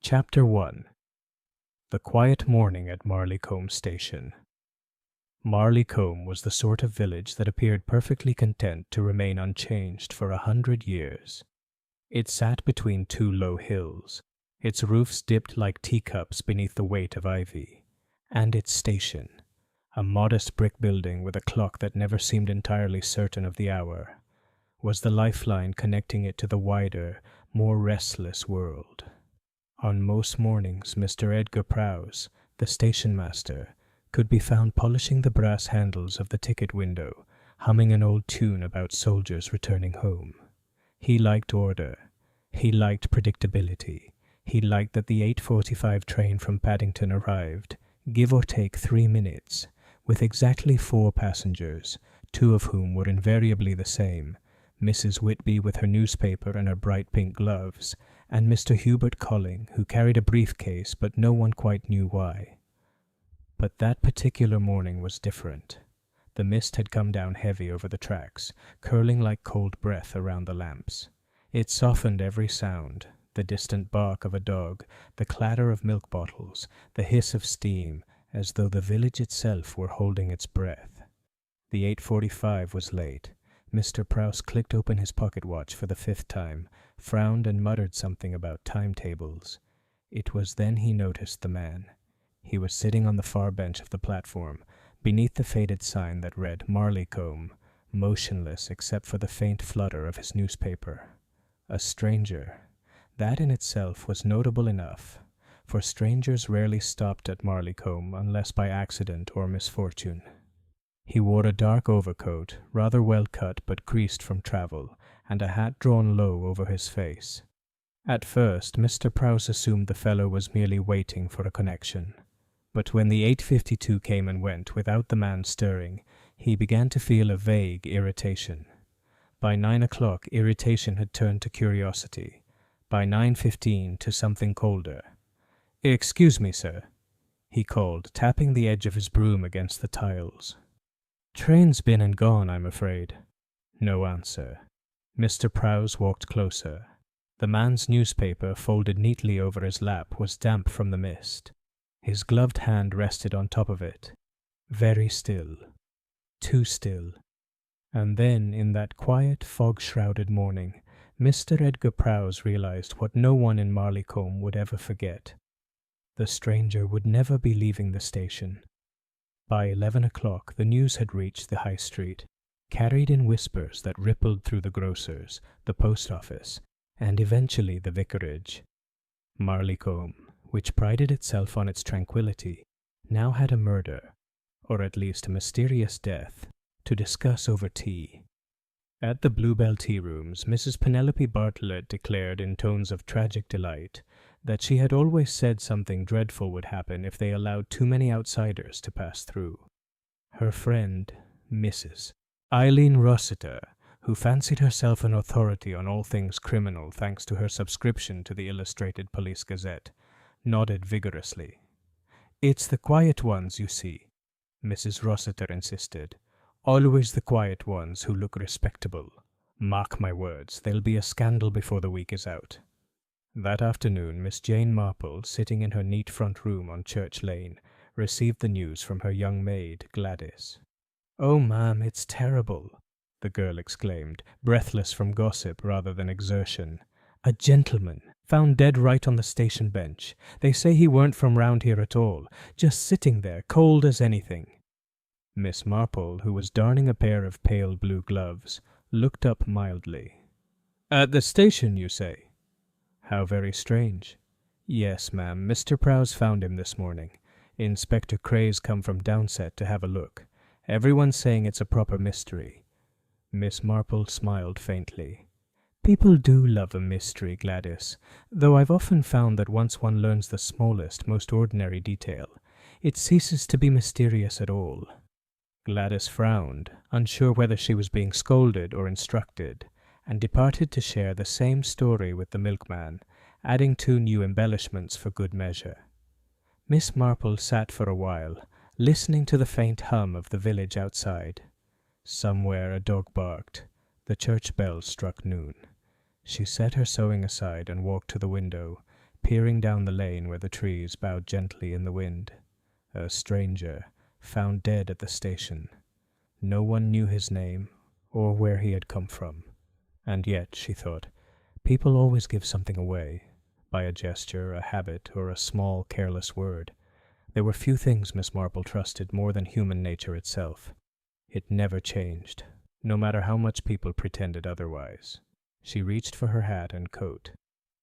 Chapter 1. The Quiet Morning at Marleycombe Station. Marleycombe was the sort of village that appeared perfectly content to remain unchanged for 100 years. It sat between two low hills, its roofs dipped like teacups beneath the weight of ivy, and its station, a modest brick building with a clock that never seemed entirely certain of the hour, was the lifeline connecting it to the wider, more restless world. On most mornings, Mr. Edgar Prowse, the station master, could be found polishing the brass handles of the ticket window, humming an old tune about soldiers returning home. He liked order. He liked predictability. He liked that the 8:45 train from Paddington arrived, give or take 3 minutes, with exactly 4 passengers, 2 of whom were invariably the same, Mrs. Whitby with her newspaper and her bright pink gloves, and Mr. Hubert Colling, who carried a briefcase, but no one quite knew why. But that particular morning was different. The mist had come down heavy over the tracks, curling like cold breath around the lamps. It softened every sound, the distant bark of a dog, the clatter of milk bottles, the hiss of steam, as though the village itself were holding its breath. The 8:45 was late. Mr. Prowse clicked open his pocket watch for the 5th time, frowned and muttered something about timetables. It was then he noticed the man. He was sitting on the far bench of the platform, beneath the faded sign that read Marleycombe, motionless except for the faint flutter of his newspaper. A stranger. That in itself was notable enough, for strangers rarely stopped at Marleycombe unless by accident or misfortune. He wore a dark overcoat, rather well cut but creased from travel, and a hat drawn low over his face. At first, Mr. Prowse assumed the fellow was merely waiting for a connection. But when the 8:52 came and went without the man stirring, he began to feel a vague irritation. By 9 o'clock, irritation had turned to curiosity. By 9:15 to something colder. "Excuse me, sir," he called, tapping the edge of his broom against the tiles. "Train's been and gone, I'm afraid." No answer. Mr. Prowse walked closer. The man's newspaper, folded neatly over his lap, was damp from the mist. His gloved hand rested on top of it. Very still. Too still. And then, in that quiet, fog-shrouded morning, Mr. Edgar Prowse realized what no one in Marleycombe would ever forget. The stranger would never be leaving the station. By 11 o'clock, the news had reached the high street, carried in whispers that rippled through the grocer's, the post office, and eventually the vicarage. Marleycombe, which prided itself on its tranquility, now had a murder, or at least a mysterious death, to discuss over tea. At the Bluebell Tea Rooms, Mrs. Penelope Bartlett declared in tones of tragic delight that she had always said something dreadful would happen if they allowed too many outsiders to pass through. Her friend, Mrs. Eileen Rossiter, who fancied herself an authority on all things criminal thanks to her subscription to the Illustrated Police Gazette, nodded vigorously. "It's the quiet ones, you see," Mrs. Rossiter insisted. "Always the quiet ones who look respectable. Mark my words, there'll be a scandal before the week is out." That afternoon, Miss Jane Marple, sitting in her neat front room on Church Lane, received the news from her young maid, Gladys. "Oh, ma'am, it's terrible," the girl exclaimed, breathless from gossip rather than exertion. "A gentleman, found dead right on the station bench. They say he weren't from round here at all, just sitting there, cold as anything." Miss Marple, who was darning a pair of pale blue gloves, looked up mildly. "At the station, you say? How very strange." "Yes, ma'am, Mr. Prowse found him this morning. Inspector Cray's come from Downset to have a look. Everyone's saying it's a proper mystery." Miss Marple smiled faintly. "People do love a mystery, Gladys, though I've often found that once one learns the smallest, most ordinary detail, it ceases to be mysterious at all." Gladys frowned, unsure whether she was being scolded or instructed, and departed to share the same story with the milkman, adding 2 new embellishments for good measure. Miss Marple sat for a while, listening to the faint hum of the village outside. Somewhere a dog barked. The church bells struck noon. She set her sewing aside and walked to the window, peering down the lane where the trees bowed gently in the wind. A stranger, found dead at the station. No one knew his name, or where he had come from. And yet, she thought, people always give something away, by a gesture, a habit, or a small, careless word. There were few things Miss Marple trusted more than human nature itself. It never changed, no matter how much people pretended otherwise. She reached for her hat and coat.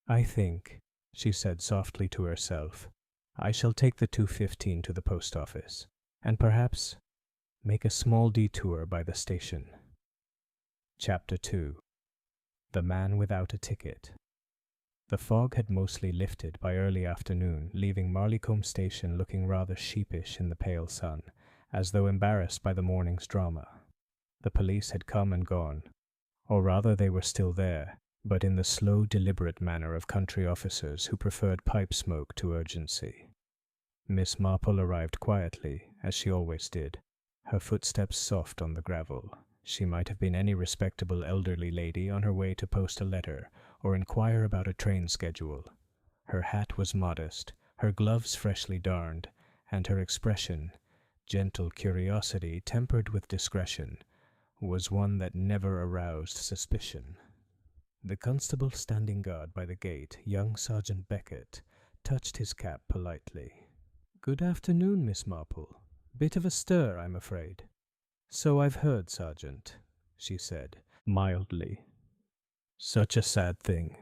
"I think," she said softly to herself, "I shall take the 2:15 to the post office, and perhaps make a small detour by the station." Chapter 2. The Man Without a Ticket. The fog had mostly lifted by early afternoon, leaving Marleycombe Station looking rather sheepish in the pale sun, as though embarrassed by the morning's drama. The police had come and gone, or rather they were still there, but in the slow, deliberate manner of country officers who preferred pipe smoke to urgency. Miss Marple arrived quietly, as she always did, her footsteps soft on the gravel. She might have been any respectable elderly lady on her way to post a letter or inquire about a train schedule. Her hat was modest, her gloves freshly darned, and her expression, gentle curiosity tempered with discretion, was one that never aroused suspicion. The constable standing guard by the gate, young Sergeant Beckett, touched his cap politely. "Good afternoon, Miss Marple. Bit of a stir, I'm afraid." "So I've heard, Sergeant," she said, mildly. "Such a sad thing.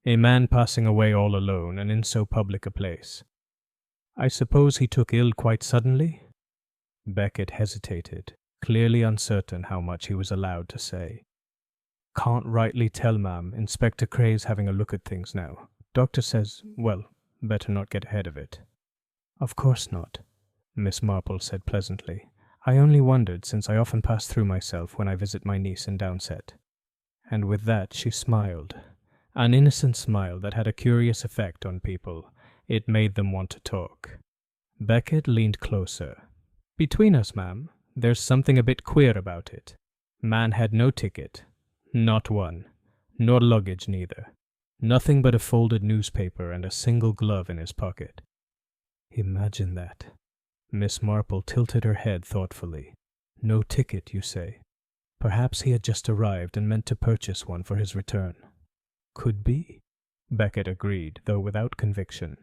A man passing away all alone and in so public a place. I suppose he took ill quite suddenly?" Beckett hesitated, clearly uncertain how much he was allowed to say. "Can't rightly tell, ma'am. Inspector Cray's having a look at things now. Doctor says, well, better not get ahead of it." "Of course not," Miss Marple said pleasantly. "I only wondered, since I often pass through myself when I visit my niece in Downset." And with that she smiled, an innocent smile that had a curious effect on people. It made them want to talk. Beckett leaned closer. "Between us, ma'am, there's something a bit queer about it. Man had no ticket, not one, nor luggage neither. Nothing but a folded newspaper and a single glove in his pocket." "Imagine that." Miss Marple tilted her head thoughtfully. "No ticket, you say? Perhaps he had just arrived and meant to purchase one for his return." "Could be," Beckett agreed, though without conviction.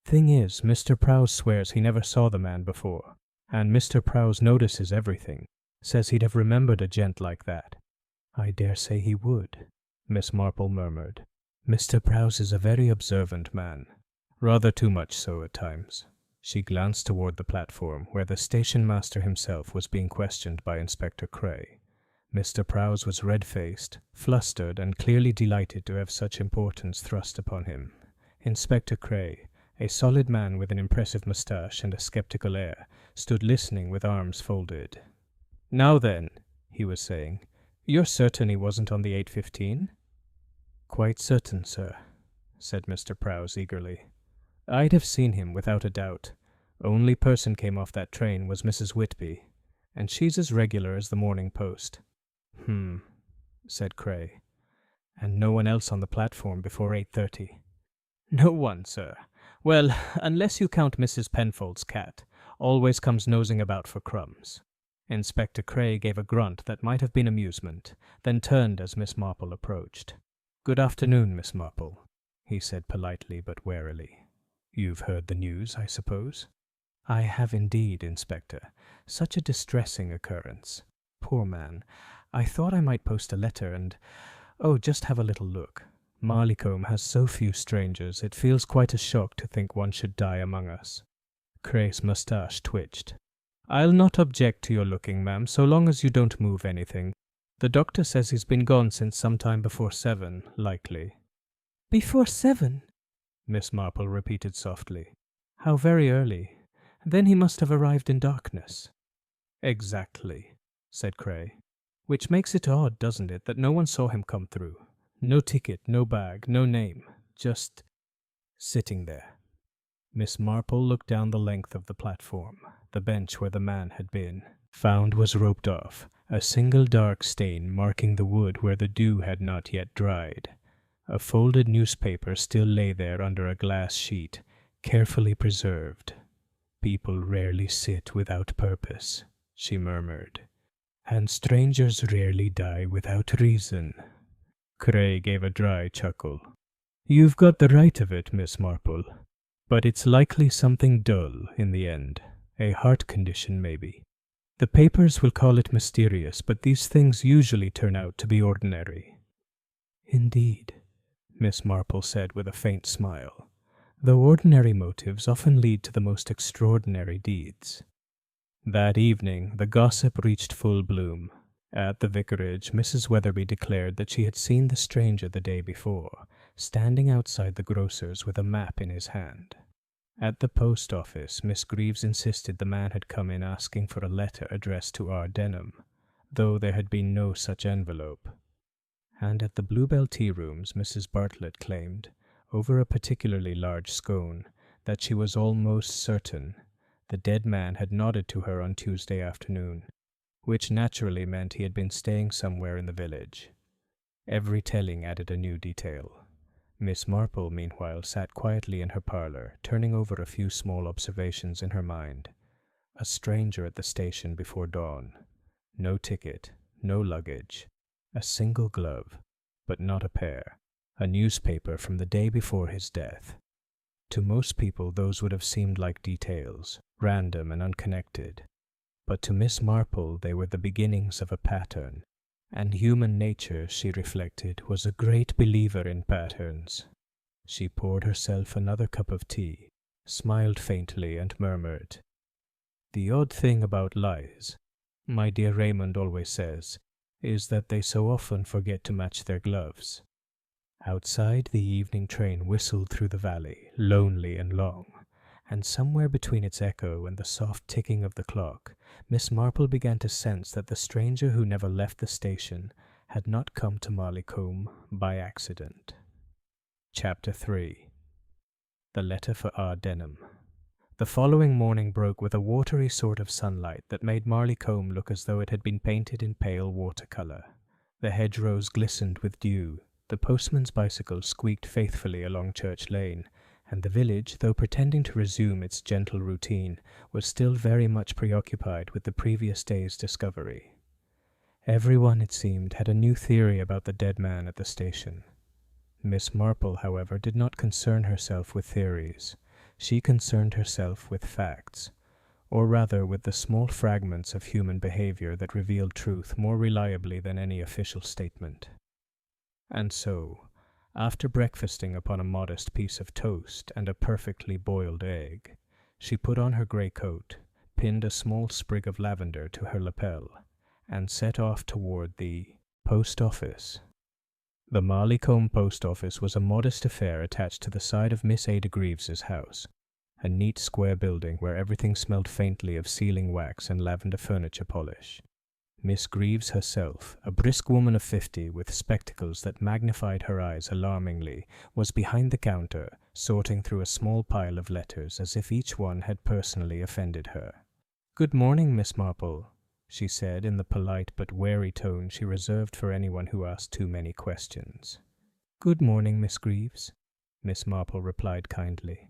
"Thing is, Mr. Prowse swears he never saw the man before, and Mr. Prowse notices everything, says he'd have remembered a gent like that." "I dare say he would," Miss Marple murmured. "Mr. Prowse is a very observant man, rather too much so at times." She glanced toward the platform, where the station master himself was being questioned by Inspector Cray. Mr. Prowse was red-faced, flustered, and clearly delighted to have such importance thrust upon him. Inspector Cray, a solid man with an impressive moustache and a sceptical air, stood listening with arms folded. "Now then," he was saying, "you're certain he wasn't on the 8:15? "Quite certain, sir," said Mr. Prowse eagerly. "I'd have seen him without a doubt. Only person came off that train was Mrs. Whitby, and she's as regular as the Morning Post." Said Cray. "And no one else on the platform before 8:30. "No one, sir. Well, unless you count Mrs. Penfold's cat, always comes nosing about for crumbs." Inspector Cray gave a grunt that might have been amusement, then turned as Miss Marple approached. "Good afternoon, Miss Marple," he said politely but warily. "You've heard the news, I suppose?" "I have indeed, Inspector. Such a distressing occurrence. Poor man. I thought I might post a letter and, just have a little look. Marleycombe has so few strangers, it feels quite a shock to think one should die among us." Cray's moustache twitched. "I'll not object to your looking, ma'am, so long as you don't move anything. The doctor says he's been gone since some time before 7, likely." "Before 7?" Miss Marple repeated softly. "How very early. Then he must have arrived in darkness." "Exactly," said Cray. "Which makes it odd, doesn't it, that no one saw him come through? No ticket, no bag, no name. Just sitting there." Miss Marple looked down the length of the platform. The bench where the man had been found was roped off, a single dark stain marking the wood where the dew had not yet dried. A folded newspaper still lay there under a glass sheet, carefully preserved. "People rarely sit without purpose," she murmured, "and strangers rarely die without reason." Cray gave a dry chuckle. "You've got the right of it, Miss Marple, but it's likely something dull in the end. A heart condition, maybe. The papers will call it mysterious, but these things usually turn out to be ordinary." "Indeed," Miss Marple said with a faint smile, "though ordinary motives often lead to the most extraordinary deeds." That evening the gossip reached full bloom. At the vicarage, Mrs. Weatherby declared that she had seen the stranger the day before, standing outside the grocer's with a map in his hand. At the post office, Miss Greaves insisted the man had come in asking for a letter addressed to R. Denham, though there had been no such envelope. And at the Bluebell tea rooms, Mrs. Bartlett claimed, over a particularly large scone, that she was almost certain the dead man had nodded to her on Tuesday afternoon, which naturally meant he had been staying somewhere in the village. Every telling added a new detail. Miss Marple, meanwhile, sat quietly in her parlour, turning over a few small observations in her mind. A stranger at the station before dawn. No ticket, no luggage. A single glove, but not a pair. A newspaper from the day before his death. To most people those would have seemed like details, random and unconnected. But to Miss Marple they were the beginnings of a pattern. And human nature, she reflected, was a great believer in patterns. She poured herself another cup of tea, smiled faintly, and murmured, "The odd thing about lies, my dear Raymond always says, is that they so often forget to match their gloves." Outside, the evening train whistled through the valley, lonely and long, and somewhere between its echo and the soft ticking of the clock, Miss Marple began to sense that the stranger who never left the station had not come to Marleycombe by accident. Chapter 3. The Letter for R. Denham. The following morning broke with a watery sort of sunlight that made Marleycombe look as though it had been painted in pale watercolour. The hedgerows glistened with dew, the postman's bicycle squeaked faithfully along Church Lane, and the village, though pretending to resume its gentle routine, was still very much preoccupied with the previous day's discovery. Everyone, it seemed, had a new theory about the dead man at the station. Miss Marple, however, did not concern herself with theories. She concerned herself with facts, or rather with the small fragments of human behavior that revealed truth more reliably than any official statement. And so, after breakfasting upon a modest piece of toast and a perfectly boiled egg, she put on her grey coat, pinned a small sprig of lavender to her lapel, and set off toward the post office. The Marleycombe post office was a modest affair attached to the side of Miss Ada Greaves's house, a neat square building where everything smelled faintly of sealing wax and lavender furniture polish. Miss Greaves herself, a brisk woman of 50 with spectacles that magnified her eyes alarmingly, was behind the counter, sorting through a small pile of letters as if each one had personally offended her. "Good morning, Miss Marple," she said in the polite but wary tone she reserved for anyone who asked too many questions. "Good morning, Miss Greaves," Miss Marple replied kindly.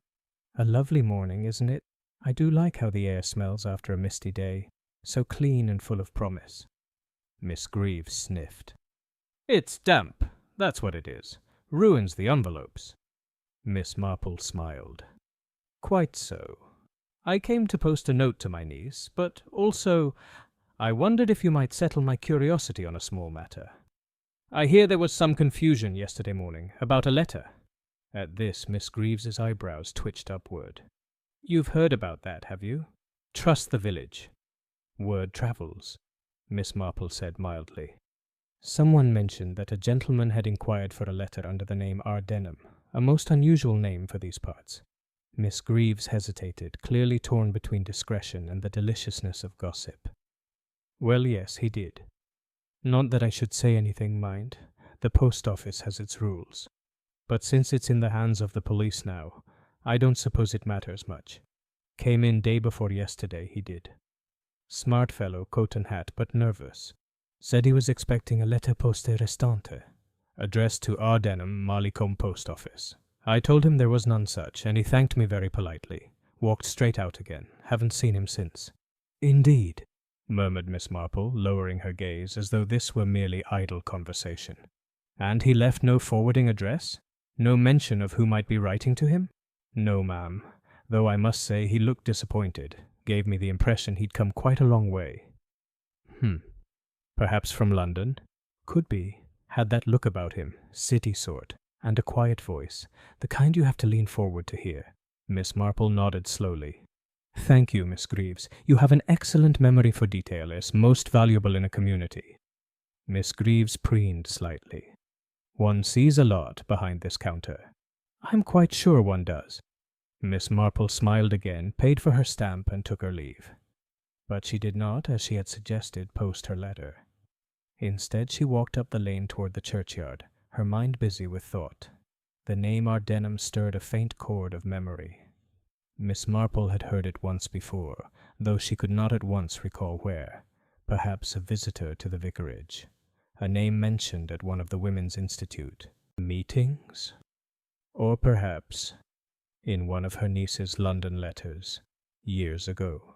"A lovely morning, isn't it? I do like how the air smells after a misty day. So clean and full of promise." Miss Greaves sniffed. "It's damp, that's what it is. Ruins the envelopes." Miss Marple smiled. "Quite so. I came to post a note to my niece, but also I wondered if you might settle my curiosity on a small matter. I hear there was some confusion yesterday morning about a letter." At this, Miss Greaves's eyebrows twitched upward. "You've heard about that, have you? Trust the village. Word travels," Miss Marple said mildly. "Someone mentioned that a gentleman had inquired for a letter under the name R. Denham, a most unusual name for these parts." Miss Greaves hesitated, clearly torn between discretion and the deliciousness of gossip. "Well, yes, he did. Not that I should say anything, mind. The post office has its rules. But since it's in the hands of the police now, I don't suppose it matters much. Came in day before yesterday, he did. Smart fellow, coat and hat, but nervous. Said he was expecting a lettre poste restante, addressed to R. Denham, Marleycombe Post Office. I told him there was none such, and he thanked me very politely. Walked straight out again. Haven't seen him since." "Indeed," murmured Miss Marple, lowering her gaze as though this were merely idle conversation. "And he left no forwarding address? No mention of who might be writing to him?" "No, ma'am, though I must say he looked disappointed. Gave me the impression he'd come quite a long way." Perhaps from London? Could be. Had that look about him, city sort, and a quiet voice, the kind you have to lean forward to hear. Miss Marple nodded slowly. "Thank you, Miss Greaves. You have an excellent memory for detail, is most valuable in a community." Miss Greaves preened slightly. "One sees a lot behind this counter." "I'm quite sure one does." Miss Marple smiled again, paid for her stamp, and took her leave. But she did not, as she had suggested, post her letter. Instead, she walked up the lane toward the churchyard, her mind busy with thought. The name Ardenham stirred a faint chord of memory. Miss Marple had heard it once before, though she could not at once recall where. Perhaps a visitor to the vicarage. A name mentioned at one of the Women's Institute meetings? Or perhaps in one of her niece's London letters, years ago.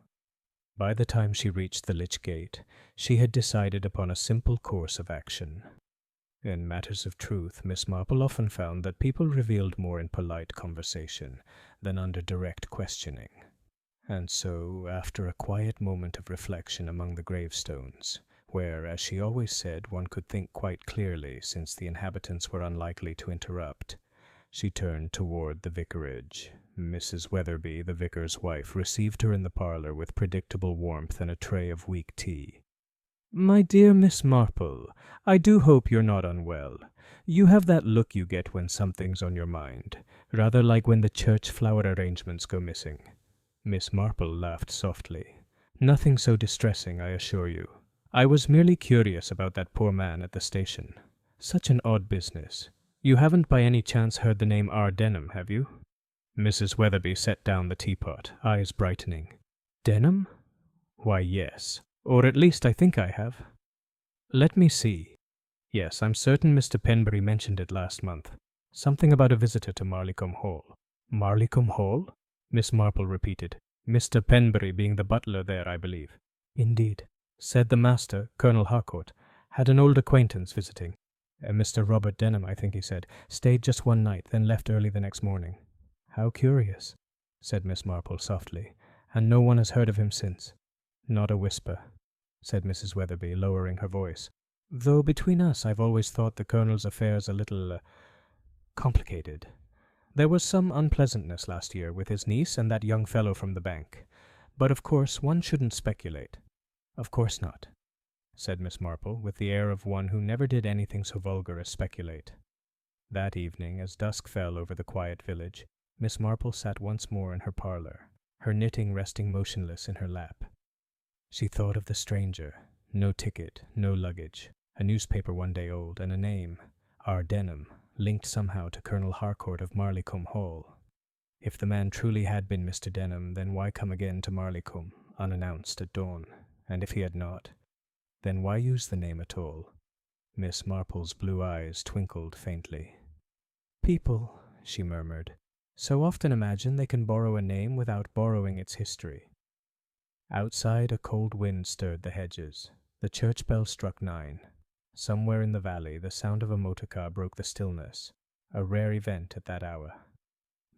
By the time she reached the Lich Gate, she had decided upon a simple course of action. In matters of truth, Miss Marple often found that people revealed more in polite conversation than under direct questioning. And so, after a quiet moment of reflection among the gravestones, where, as she always said, one could think quite clearly since the inhabitants were unlikely to interrupt, she turned toward the vicarage. Mrs. Weatherby, the vicar's wife, received her in the parlour with predictable warmth and a tray of weak tea. "My dear Miss Marple, I do hope you're not unwell. You have that look you get when something's on your mind, rather like when the church flower arrangements go missing." Miss Marple laughed softly. "Nothing so distressing, I assure you. I was merely curious about that poor man at the station. Such an odd business. You haven't by any chance heard the name R. Denham, have you?" Mrs. Weatherby set down the teapot, eyes brightening. "Denham? Why, yes. Or at least I think I have. Let me see. Yes, I'm certain Mr. Penbury mentioned it last month. Something about a visitor to Marleycombe Hall." "Marleycombe Hall?" Miss Marple repeated. "Mr. Penbury being the butler there, I believe." "Indeed. Said the master, Colonel Harcourt, had an old acquaintance visiting. Mr. Robert Denham, I think he said, stayed just one night, then left early the next morning." "How curious," said Miss Marple softly. "And no one has heard of him since?" "Not a whisper," said Mrs. Weatherby, lowering her voice. "Though between us I've always thought the Colonel's affairs a little complicated. There was some unpleasantness last year with his niece and that young fellow from the bank. But of course one shouldn't speculate." "Of course not," said Miss Marple, with the air of one who never did anything so vulgar as speculate. That evening, as dusk fell over the quiet village, Miss Marple sat once more in her parlour, her knitting resting motionless in her lap. She thought of the stranger. No ticket, no luggage, a newspaper one day old, and a name, R. Denham, linked somehow to Colonel Harcourt of Marleycombe Hall. If the man truly had been Mr. Denham, then why come again to Marleycombe, unannounced at dawn? And if he had not, then why use the name at all? Miss Marple's blue eyes twinkled faintly. "People," she murmured, "so often imagine they can borrow a name without borrowing its history." Outside, a cold wind stirred the hedges. The church bell struck 9. Somewhere in the valley, the sound of a motor car broke the stillness, a rare event at that hour.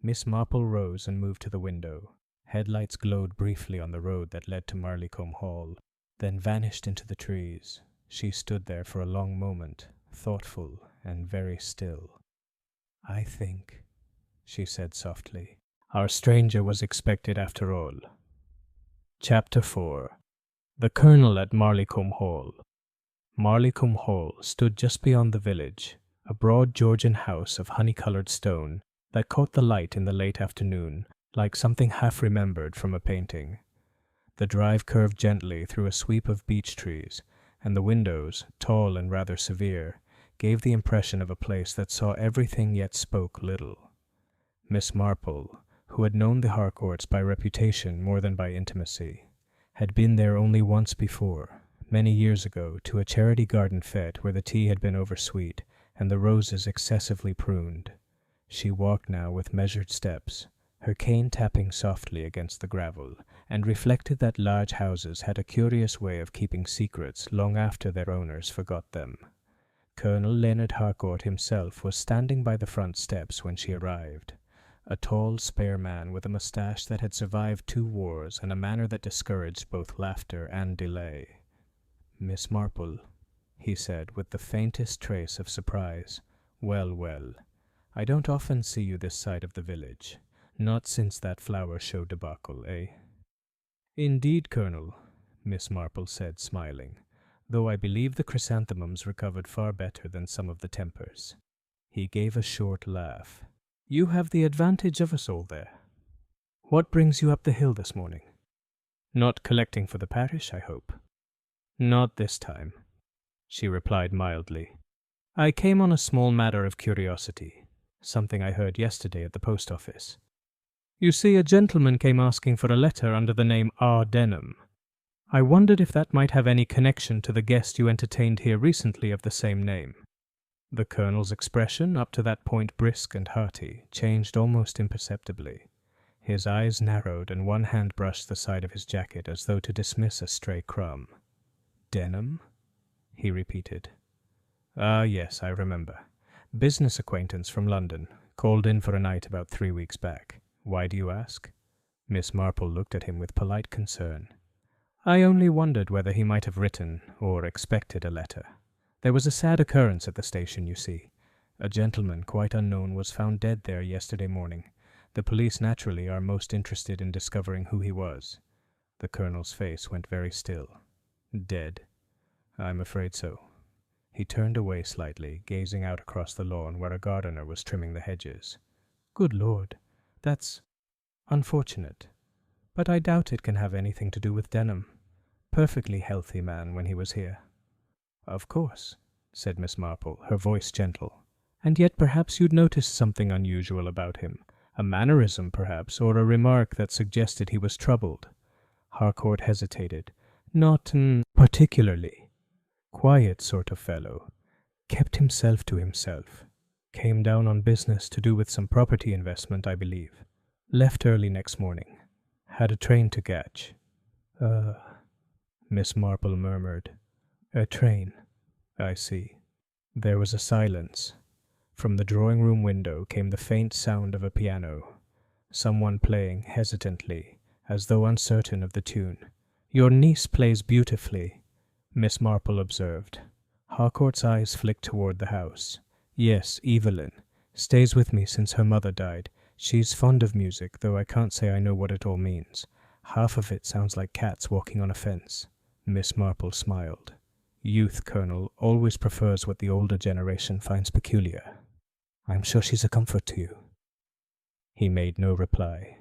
Miss Marple rose and moved to the window. Headlights glowed briefly on the road that led to Marleycombe Hall, then vanished into the trees. She stood there for a long moment, thoughtful and very still. "I think," she said softly, "our stranger was expected after all." Chapter 4. The Colonel at Marleycombe Hall. Marleycombe Hall stood just beyond the village, a broad Georgian house of honey-coloured stone that caught the light in the late afternoon like something half-remembered from a painting. The drive curved gently through a sweep of beech trees, and the windows, tall and rather severe, gave the impression of a place that saw everything yet spoke little. Miss Marple, who had known the Harcourts by reputation more than by intimacy, had been there only once before, many years ago, to a charity garden fete where the tea had been oversweet and the roses excessively pruned. She walked now with measured steps, her cane tapping softly against the gravel, and reflected that large houses had a curious way of keeping secrets long after their owners forgot them. Colonel Leonard Harcourt himself was standing by the front steps when she arrived, a tall, spare man with a moustache that had survived 2 wars and a manner that discouraged both laughter and delay. "Miss Marple," he said, with the faintest trace of surprise. "Well, well, I don't often see you this side of the village. Not since that flower show debacle, eh?" "Indeed, Colonel," Miss Marple said, smiling, "though I believe the chrysanthemums recovered far better than some of the tempers." He gave a short laugh. "You have the advantage of us all there. What brings you up the hill this morning? Not collecting for the parish, I hope?" "Not this time," she replied mildly. "I came on a small matter of curiosity, something I heard yesterday at the post office. You see, a gentleman came asking for a letter under the name R. Denham. I wondered if that might have any connection to the guest you entertained here recently of the same name." The colonel's expression, up to that point brisk and hearty, changed almost imperceptibly. His eyes narrowed and one hand brushed the side of his jacket as though to dismiss a stray crumb. "Denham?" he repeated. "Ah, yes, I remember. Business acquaintance from London. Called in for a night about 3 weeks back. Why do you ask?" Miss Marple looked at him with polite concern. "I only wondered whether he might have written, or expected, a letter. There was a sad occurrence at the station, you see. A gentleman quite unknown was found dead there yesterday morning. The police naturally are most interested in discovering who he was." The colonel's face went very still. "Dead? I'm afraid so." He turned away slightly, gazing out across the lawn where a gardener was trimming the hedges. "Good Lord, that's unfortunate. But I doubt it can have anything to do with Denham. Perfectly healthy man when he was here." "Of course," said Miss Marple, her voice gentle. "And yet perhaps you'd noticed something unusual about him. A mannerism, perhaps, or a remark that suggested he was troubled." Harcourt hesitated. "Not particularly. Quiet sort of fellow. Kept himself to himself. Came down on business to do with some property investment, I believe. Left early next morning. Had a train to catch." Miss Marple murmured. "A train. I see." There was a silence. From the drawing-room window came the faint sound of a piano, someone playing hesitantly, as though uncertain of the tune. "Your niece plays beautifully," Miss Marple observed. Harcourt's eyes flicked toward the house. "Yes, Evelyn. Stays with me since her mother died. She's fond of music, though I can't say I know what it all means. Half of it sounds like cats walking on a fence." Miss Marple smiled. "Youth, Colonel, always prefers what the older generation finds peculiar. I'm sure she's a comfort to you." He made no reply.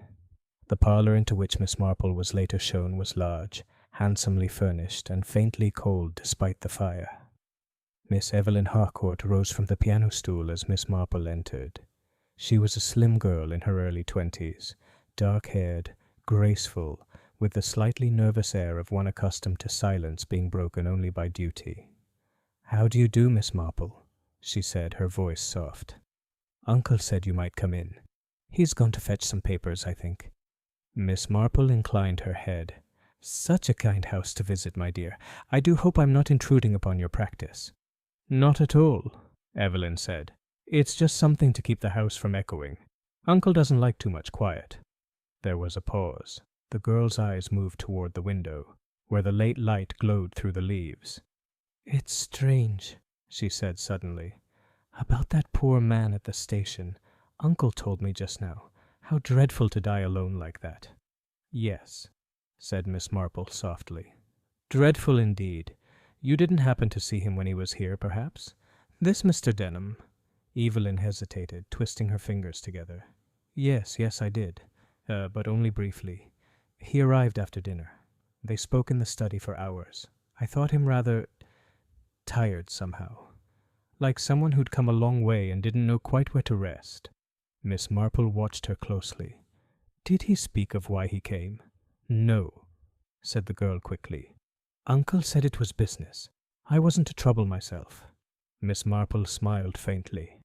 The parlour into which Miss Marple was later shown was large, handsomely furnished, and faintly cold despite the fire. Miss Evelyn Harcourt rose from the piano stool as Miss Marple entered. She was a slim girl in her early 20s, dark-haired, graceful, with the slightly nervous air of one accustomed to silence being broken only by duty. "How do you do, Miss Marple?" she said, her voice soft. "Uncle said you might come in. He's gone to fetch some papers, I think." Miss Marple inclined her head. "Such a kind house to visit, my dear. I do hope I'm not intruding upon your practice." "Not at all," Evelyn said. "It's just something to keep the house from echoing. Uncle doesn't like too much quiet." There was a pause. The girl's eyes moved toward the window, where the late light glowed through the leaves. "It's strange," she said suddenly. "About that poor man at the station. Uncle told me just now. How dreadful to die alone like that." "Yes," said Miss Marple softly. "Dreadful indeed. You didn't happen to see him when he was here, perhaps? This Mr. Denham—" Evelyn hesitated, twisting her fingers together. Yes, I did. But only briefly. He arrived after dinner. They spoke in the study for hours. I thought him rather tired somehow. Like someone who'd come a long way and didn't know quite where to rest." Miss Marple watched her closely. "Did he speak of why he came?" "No," said the girl quickly. "Uncle said it was business. I wasn't to trouble myself." Miss Marple smiled faintly.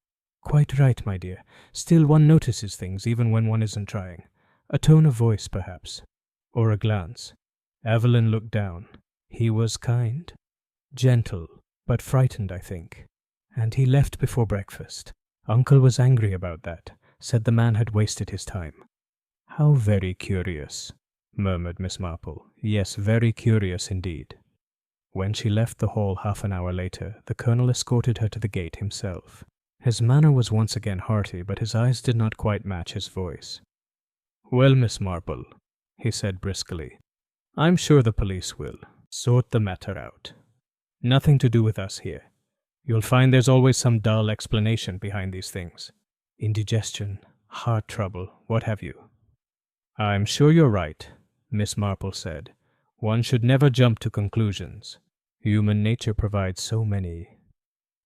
Quite right, my dear. Still, one notices things even when one isn't trying. A tone of voice, perhaps. Or a glance. Evelyn looked down. He was kind, gentle, but frightened, I think. And he left before breakfast. Uncle was angry about that, said the man had wasted his time. How very curious, murmured Miss Marple. Yes, very curious indeed. When she left the hall half an hour later, the colonel escorted her to the gate himself. His manner was once again hearty, but his eyes did not quite match his voice. Well, Miss Marple, he said briskly, I'm sure the police will sort the matter out. Nothing to do with us here. You'll find there's always some dull explanation behind these things. Indigestion, heart trouble, what have you. I'm sure you're right, Miss Marple said. One should never jump to conclusions. Human nature provides so many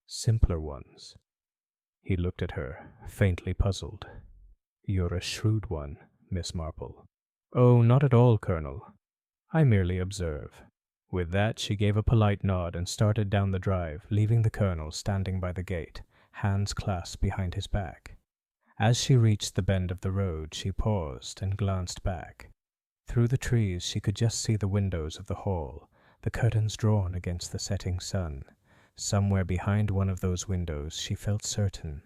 simpler ones. He looked at her, faintly puzzled. You're a shrewd one, Miss Marple. Oh, not at all, Colonel. I merely observe. With that, she gave a polite nod and started down the drive, leaving the Colonel standing by the gate, hands clasped behind his back. As she reached the bend of the road, she paused and glanced back. Through the trees she could just see the windows of the hall, the curtains drawn against the setting sun. Somewhere behind one of those windows, she felt certain,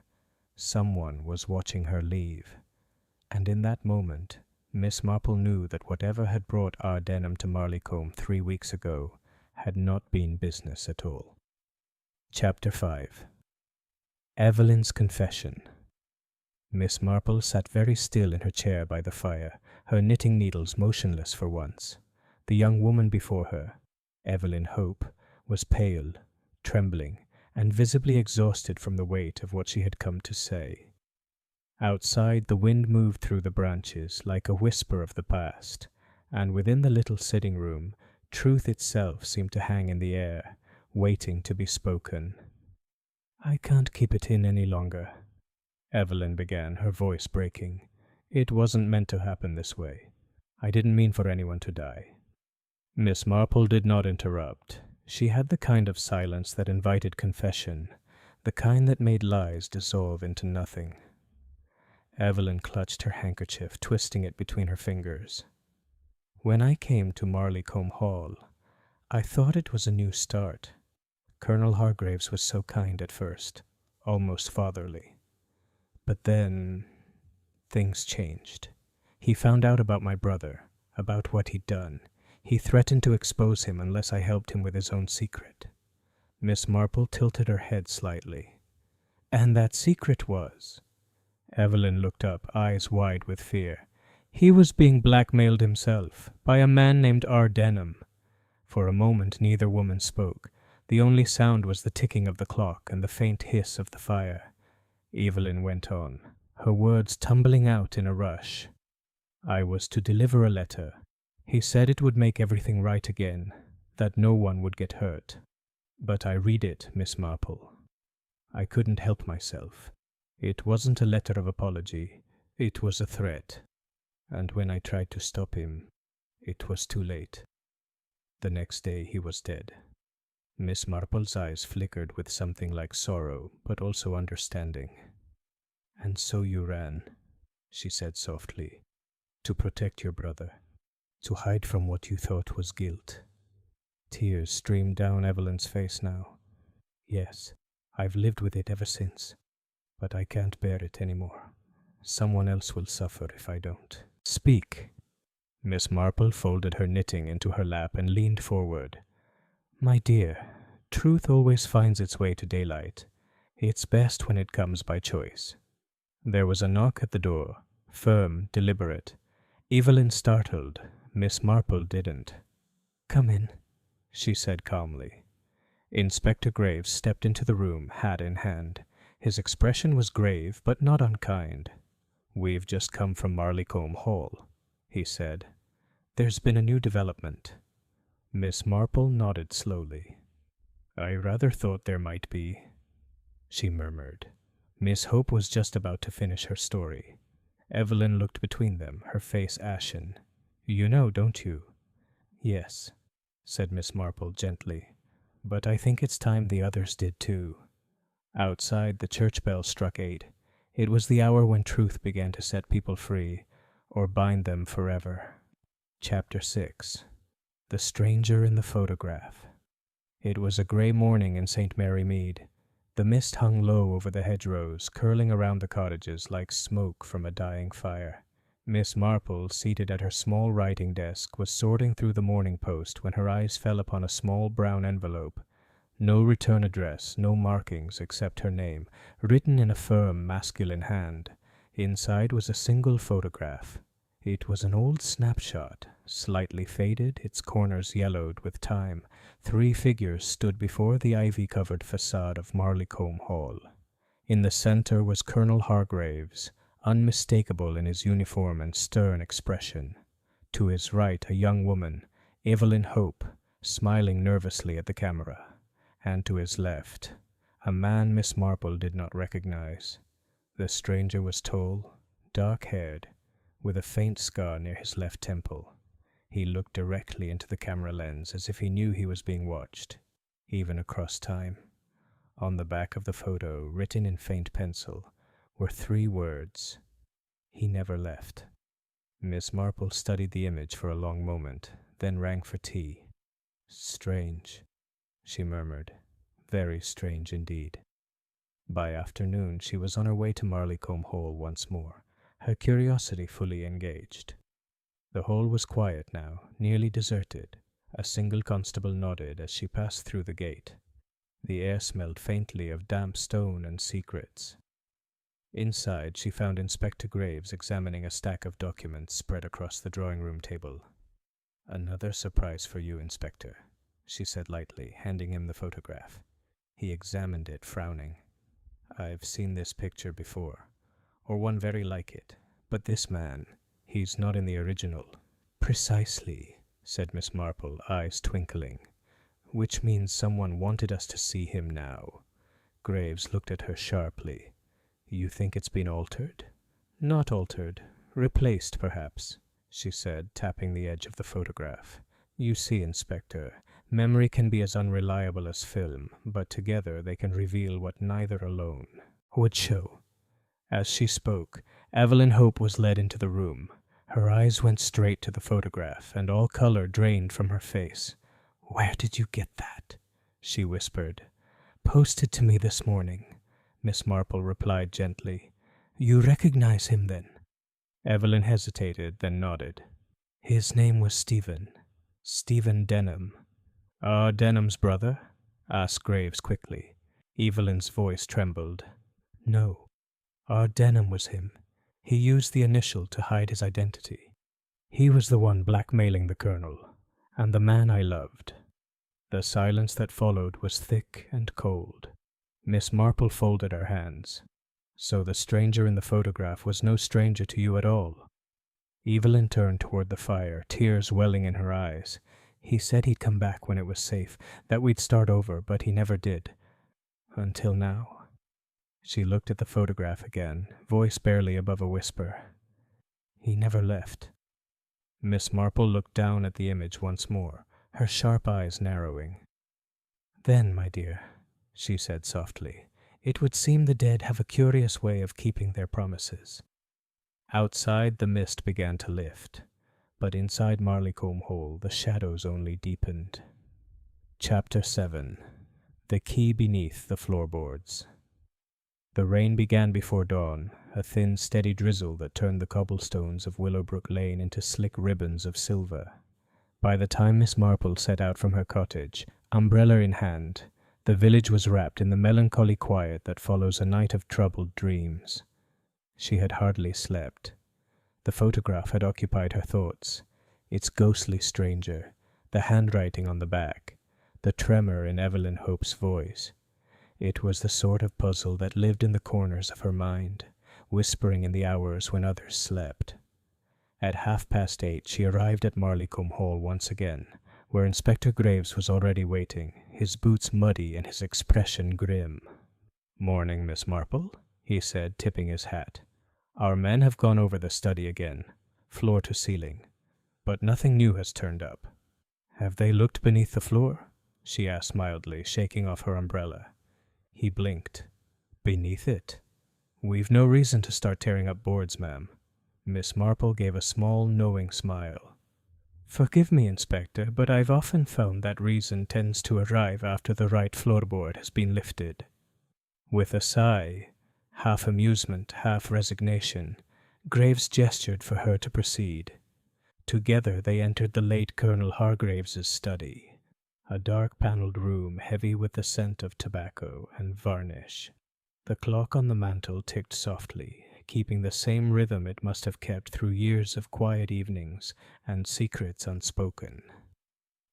someone was watching her leave. And in that moment, Miss Marple knew that whatever had brought Denham to Marleycombe 3 weeks ago had not been business at all. Chapter 5. Evelyn's Confession. Miss Marple sat very still in her chair by the fire, her knitting needles motionless for once. The young woman before her, Evelyn Hope, was pale, trembling, and visibly exhausted from the weight of what she had come to say. Outside, the wind moved through the branches like a whisper of the past, and within the little sitting room, truth itself seemed to hang in the air, waiting to be spoken. I can't keep it in any longer, Evelyn began, her voice breaking. It wasn't meant to happen this way. I didn't mean for anyone to die. Miss Marple did not interrupt. She had the kind of silence that invited confession, the kind that made lies dissolve into nothing. Evelyn clutched her handkerchief, twisting it between her fingers. When I came to Marleycombe Hall, I thought it was a new start. Colonel Hargraves was so kind at first, almost fatherly. But then things changed. He found out about my brother, about what he'd done. He threatened to expose him unless I helped him with his own secret. Miss Marple tilted her head slightly. And that secret was... Evelyn looked up, eyes wide with fear. He was being blackmailed himself, by a man named Denham. For a moment neither woman spoke. The only sound was the ticking of the clock and the faint hiss of the fire. Evelyn went on, her words tumbling out in a rush. I was to deliver a letter. He said it would make everything right again, that no one would get hurt. But I read it, Miss Marple. I couldn't help myself. It wasn't a letter of apology. It was a threat. And when I tried to stop him, it was too late. The next day he was dead. Miss Marple's eyes flickered with something like sorrow, but also understanding. And so you ran, she said softly, to protect your brother, to hide from what you thought was guilt. Tears streamed down Evelyn's face now. Yes, I've lived with it ever since, but I can't bear it anymore. Someone else will suffer if I don't. Speak. Miss Marple folded her knitting into her lap and leaned forward. My dear, truth always finds its way to daylight. It's best when it comes by choice. There was a knock at the door, firm, deliberate. Evelyn startled. Miss Marple didn't. Come in, she said calmly. Inspector Graves stepped into the room, hat in hand. His expression was grave, but not unkind. We've just come from Marleycombe Hall, he said. There's been a new development. Miss Marple nodded slowly. I rather thought there might be, she murmured. Miss Hope was just about to finish her story. Evelyn looked between them, her face ashen. You know, don't you? Yes, said Miss Marple gently. But I think it's time the others did too. Outside, the church bell struck 8. It was the hour when truth began to set people free, or bind them forever. Chapter 6. The Stranger in the Photograph. It was a grey morning in St. Mary Mead. The mist hung low over the hedgerows, curling around the cottages like smoke from a dying fire. Miss Marple, seated at her small writing desk, was sorting through the Morning Post when her eyes fell upon a small brown envelope. No return address, no markings except her name, written in a firm, masculine hand. Inside was a single photograph. It was an old snapshot, slightly faded, its corners yellowed with time. 3 figures stood before the ivy-covered facade of Marleycombe Hall. In the centre was Colonel Hargraves, unmistakable in his uniform and stern expression. To his right a young woman, Evelyn Hope, smiling nervously at the camera. And to his left, a man Miss Marple did not recognize. The stranger was tall, dark-haired, with a faint scar near his left temple. He looked directly into the camera lens as if he knew he was being watched, even across time. On the back of the photo, written in faint pencil, were 3 words: "He never left." Miss Marple studied the image for a long moment, then rang for tea. "Strange," she murmured. "Very strange indeed." By afternoon she was on her way to Marleycombe Hall once more, her curiosity fully engaged. The hall was quiet now, nearly deserted. A single constable nodded as she passed through the gate. The air smelled faintly of damp stone and secrets. Inside she found Inspector Graves examining a stack of documents spread across the drawing-room table. "Another surprise for you, Inspector," she said lightly, handing him the photograph. He examined it, frowning. "I've seen this picture before, or one very like it, but this man, he's not in the original." "Precisely," said Miss Marple, eyes twinkling. "Which means someone wanted us to see him now." Graves looked at her sharply. "You think it's been altered?" "Not altered. Replaced, perhaps," she said, tapping the edge of the photograph. "You see, Inspector, memory can be as unreliable as film, but together they can reveal what neither alone would show." As she spoke, Evelyn Hope was led into the room. Her eyes went straight to the photograph, and all color drained from her face. "Where did you get that?" she whispered. "Posted to me this morning," Miss Marple replied gently. "You recognize him, then?" Evelyn hesitated, then nodded. "His name was Stephen Denham." "Ah, Denham's brother?" asked Graves quickly. Evelyn's voice trembled. "No. Our Denham was him. He used the initial to hide his identity. He was the one blackmailing the colonel, and the man I loved." The silence that followed was thick and cold. Miss Marple folded her hands. "So the stranger in the photograph was no stranger to you at all?" Evelyn turned toward the fire, tears welling in her eyes. "He said he'd come back when it was safe, that we'd start over, but he never did. Until now." She looked at the photograph again, voice barely above a whisper. "He never left." Miss Marple looked down at the image once more, her sharp eyes narrowing. "Then, my dear," she said softly, "it would seem the dead have a curious way of keeping their promises." Outside the mist began to lift, but inside Marleycombe Hall the shadows only deepened. Chapter 7. The Key Beneath the Floorboards. The rain began before dawn, a thin, steady drizzle that turned the cobblestones of Willowbrook Lane into slick ribbons of silver. By the time Miss Marple set out from her cottage, umbrella in hand, the village was wrapped in the melancholy quiet that follows a night of troubled dreams. She had hardly slept. The photograph had occupied her thoughts, its ghostly stranger, the handwriting on the back, the tremor in Evelyn Hope's voice. It was the sort of puzzle that lived in the corners of her mind, whispering in the hours when others slept. At 8:30 she arrived at Marleycombe Hall once again, where Inspector Graves was already waiting, his boots muddy and his expression grim. "Morning, Miss Marple," he said, tipping his hat. "Our men have gone over the study again, floor to ceiling, but nothing new has turned up." "Have they looked beneath the floor?" she asked mildly, shaking off her umbrella. He blinked. Beneath it. We've no reason to start tearing up boards, ma'am. Miss Marple gave a small, knowing smile. Forgive me, Inspector, but I've often found that reason tends to arrive after the right floorboard has been lifted. With a sigh, half amusement, half resignation, Graves gestured for her to proceed. Together they entered the late Colonel Hargraves's study, a dark-panelled room heavy with the scent of tobacco and varnish. The clock on the mantel ticked softly, keeping the same rhythm it must have kept through years of quiet evenings and secrets unspoken.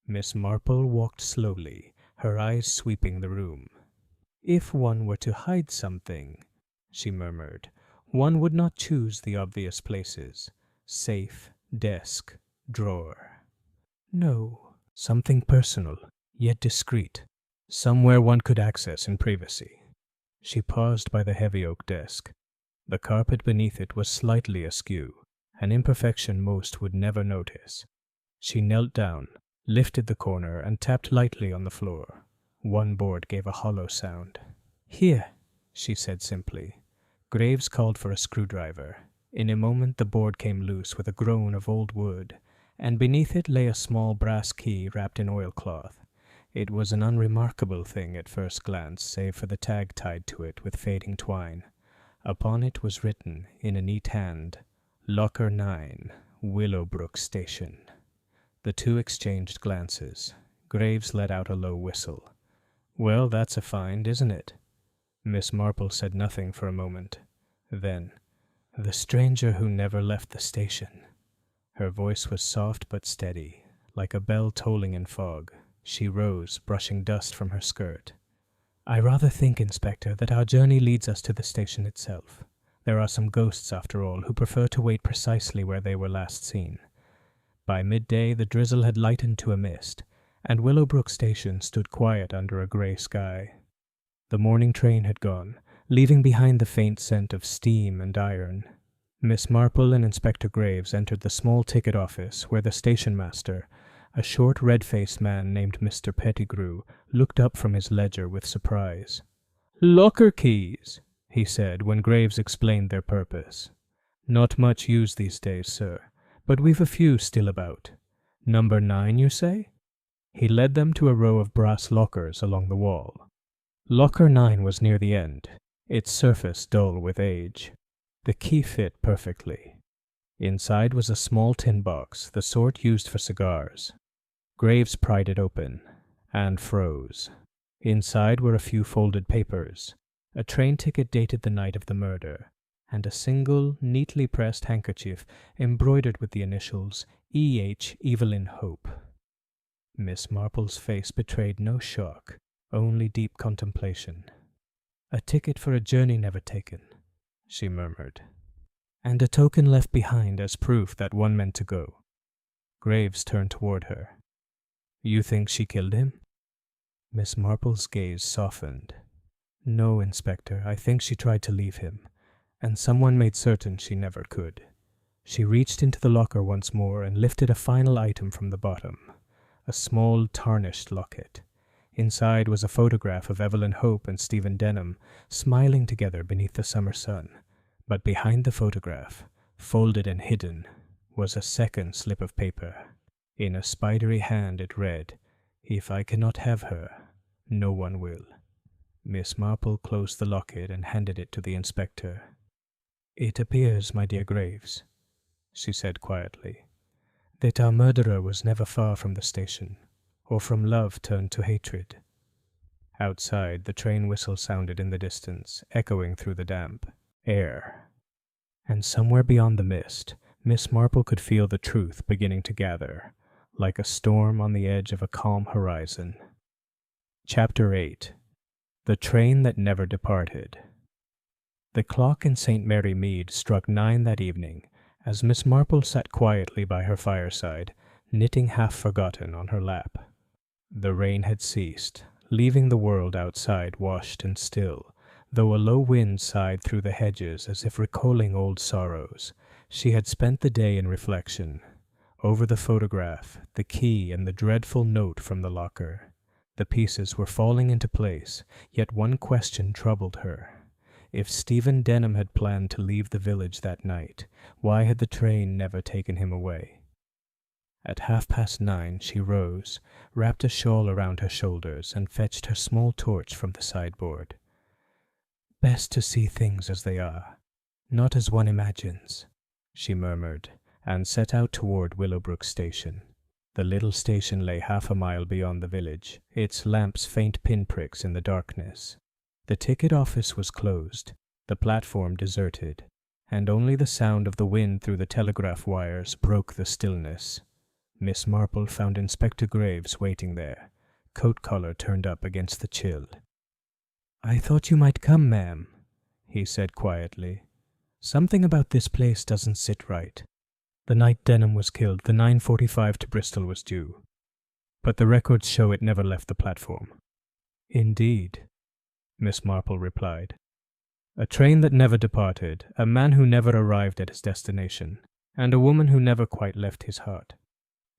Miss Marple walked slowly, her eyes sweeping the room. "If one were to hide something," she murmured, "one would not choose the obvious places. Safe, desk, drawer. No, something personal, yet discreet. Somewhere one could access in privacy." She paused by the heavy oak desk. The carpet beneath it was slightly askew, an imperfection most would never notice. She knelt down, lifted the corner, and tapped lightly on the floor. One board gave a hollow sound. "Here," she said simply. Graves called for a screwdriver. In a moment the board came loose with a groan of old wood, and beneath it lay a small brass key wrapped in oilcloth. It was an unremarkable thing at first glance, save for the tag tied to it with fading twine. Upon it was written, in a neat hand, "Locker 9, Willowbrook Station." The two exchanged glances. Graves let out a low whistle. "Well, that's a find, isn't it?" Miss Marple said nothing for a moment. Then, "The stranger who never left the station." Her voice was soft but steady, like a bell tolling in fog. She rose, brushing dust from her skirt. "I rather think, Inspector, that our journey leads us to the station itself. There are some ghosts, after all, who prefer to wait precisely where they were last seen." By midday the drizzle had lightened to a mist, and Willowbrook Station stood quiet under a grey sky. The morning train had gone, leaving behind the faint scent of steam and iron. Miss Marple and Inspector Graves entered the small ticket office where the station-master, a short red-faced man named Mr. Pettigrew, looked up from his ledger with surprise. "Locker keys," he said when Graves explained their purpose. "Not much used these days, sir, but we've a few still about. Number 9, you say?" He led them to a row of brass lockers along the wall. Locker 9 was near the end, its surface dull with age. The key fit perfectly. Inside was a small tin box, the sort used for cigars. Graves pried it open, and froze. Inside were a few folded papers, a train ticket dated the night of the murder, and a single, neatly pressed handkerchief embroidered with the initials E.H. Evelyn Hope. Miss Marple's face betrayed no shock, only deep contemplation. "A ticket for a journey never taken," she murmured. "And a token left behind as proof that one meant to go." Graves turned toward her. "You think she killed him?" Miss Marple's gaze softened. "No, Inspector, I think she tried to leave him, and someone made certain she never could." She reached into the locker once more and lifted a final item from the bottom, a small tarnished locket. Inside was a photograph of Evelyn Hope and Stephen Denham smiling together beneath the summer sun. But behind the photograph, folded and hidden, was a second slip of paper. In a spidery hand it read, "If I cannot have her, no one will." Miss Marple closed the locket and handed it to the inspector. "It appears, my dear Graves," she said quietly, "that our murderer was never far from the station, or from love turned to hatred." Outside, the train whistle sounded in the distance, echoing through the damp air. And somewhere beyond the mist, Miss Marple could feel the truth beginning to gather, like a storm on the edge of a calm horizon. Chapter 8. The Train That Never Departed. The clock in St. Mary Mead struck 9 that evening, as Miss Marple sat quietly by her fireside, knitting half-forgotten on her lap. The rain had ceased, leaving the world outside washed and still, though a low wind sighed through the hedges as if recalling old sorrows. She had spent the day in reflection. Over the photograph, the key, and the dreadful note from the locker. The pieces were falling into place, yet one question troubled her. If Stephen Denham had planned to leave the village that night, why had the train never taken him away? At 9:30 she rose, wrapped a shawl around her shoulders, and fetched her small torch from the sideboard. "Best to see things as they are, not as one imagines," she murmured, and set out toward Willowbrook Station. The little station lay 1/2 mile beyond the village, its lamps faint pinpricks in the darkness. The ticket office was closed, the platform deserted, and only the sound of the wind through the telegraph wires broke the stillness. Miss Marple found Inspector Graves waiting there, coat collar turned up against the chill. "I thought you might come, ma'am," he said quietly. "Something about this place doesn't sit right. The night Denham was killed, the 9:45 to Bristol was due, but the records show it never left the platform." "Indeed," Miss Marple replied. "A train that never departed, a man who never arrived at his destination, and a woman who never quite left his heart."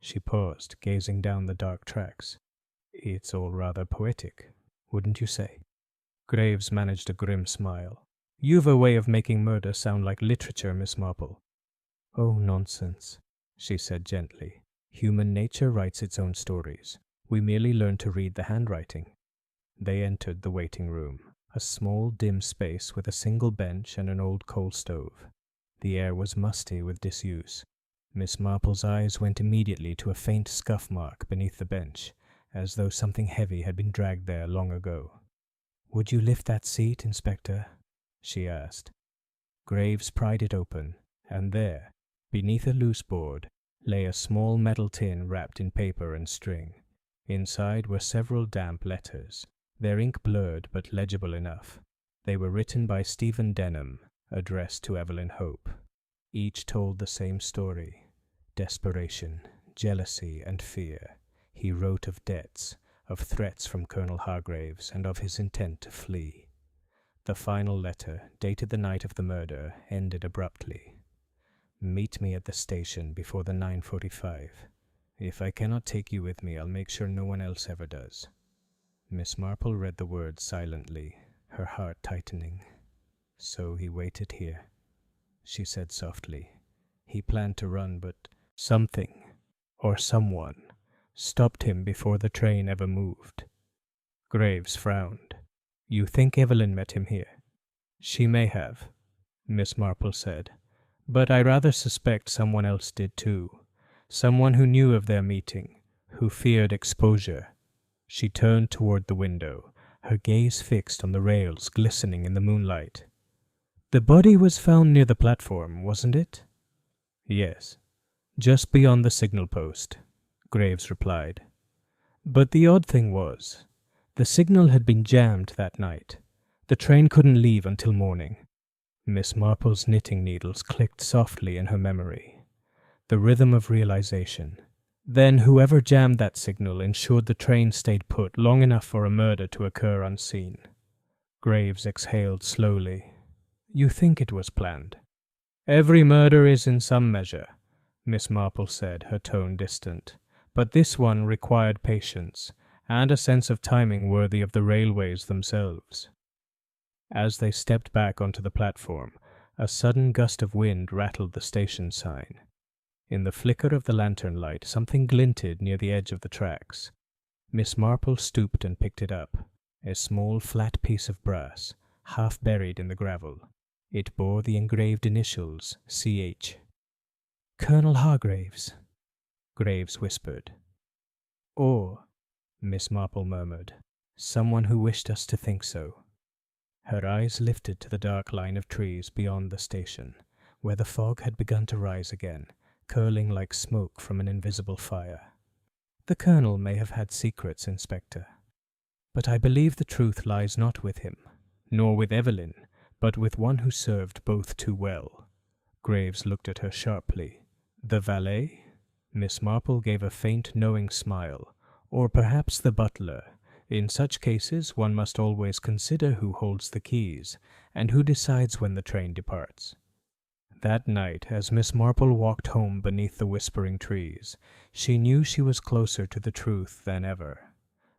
She paused, gazing down the dark tracks. "It's all rather poetic, wouldn't you say?" Graves managed a grim smile. "You've a way of making murder sound like literature, Miss Marple." "Oh, nonsense," she said gently. "Human nature writes its own stories. We merely learn to read the handwriting." They entered the waiting room, a small, dim space with a single bench and an old coal stove. The air was musty with disuse. Miss Marple's eyes went immediately to a faint scuff mark beneath the bench, as though something heavy had been dragged there long ago. "Would you lift that seat, Inspector?" she asked. Graves pried it open, and there, beneath a loose board, lay a small metal tin wrapped in paper and string. Inside were several damp letters, their ink blurred but legible enough. They were written by Stephen Denham, addressed to Evelyn Hope. Each told the same story: desperation, jealousy, and fear. He wrote of debts, of threats from Colonel Hargraves, and of his intent to flee. The final letter, dated the night of the murder, ended abruptly. "Meet me at the station before the 9:45. If I cannot take you with me, I'll make sure no one else ever does." Miss Marple read the words silently, her heart tightening. "So he waited here," she said softly. "He planned to run, but something, or someone, stopped him before the train ever moved." Graves frowned. "You think Evelyn met him here?" "She may have," Miss Marple said. "But I rather suspect someone else did too. Someone who knew of their meeting, who feared exposure." She turned toward the window, her gaze fixed on the rails glistening in the moonlight. "The body was found near the platform, wasn't it?" "Yes, just beyond the signal post," Graves replied. "But the odd thing was, the signal had been jammed that night. The train couldn't leave until morning." Miss Marple's knitting needles clicked softly in her memory. The rhythm of realization. Then whoever jammed that signal ensured the train stayed put long enough for a murder to occur unseen. Graves exhaled slowly. "You think it was planned?" "Every murder is in some measure," Miss Marple said, her tone distant. "But this one required patience, and a sense of timing worthy of the railways themselves." As they stepped back onto the platform, a sudden gust of wind rattled the station sign. In the flicker of the lantern light, something glinted near the edge of the tracks. Miss Marple stooped and picked it up, a small flat piece of brass, half buried in the gravel. It bore the engraved initials C.H. "Colonel Hargraves," Graves whispered. "Or," Miss Marple murmured, "someone who wished us to think so." Her eyes lifted to the dark line of trees beyond the station, where the fog had begun to rise again, curling like smoke from an invisible fire. "The Colonel may have had secrets, Inspector. But I believe the truth lies not with him, nor with Evelyn, but with one who served both too well." Graves looked at her sharply. "The valet?" Miss Marple gave a faint, knowing smile. "Or perhaps the butler. In such cases one must always consider who holds the keys, and who decides when the train departs." That night, as Miss Marple walked home beneath the whispering trees, she knew she was closer to the truth than ever.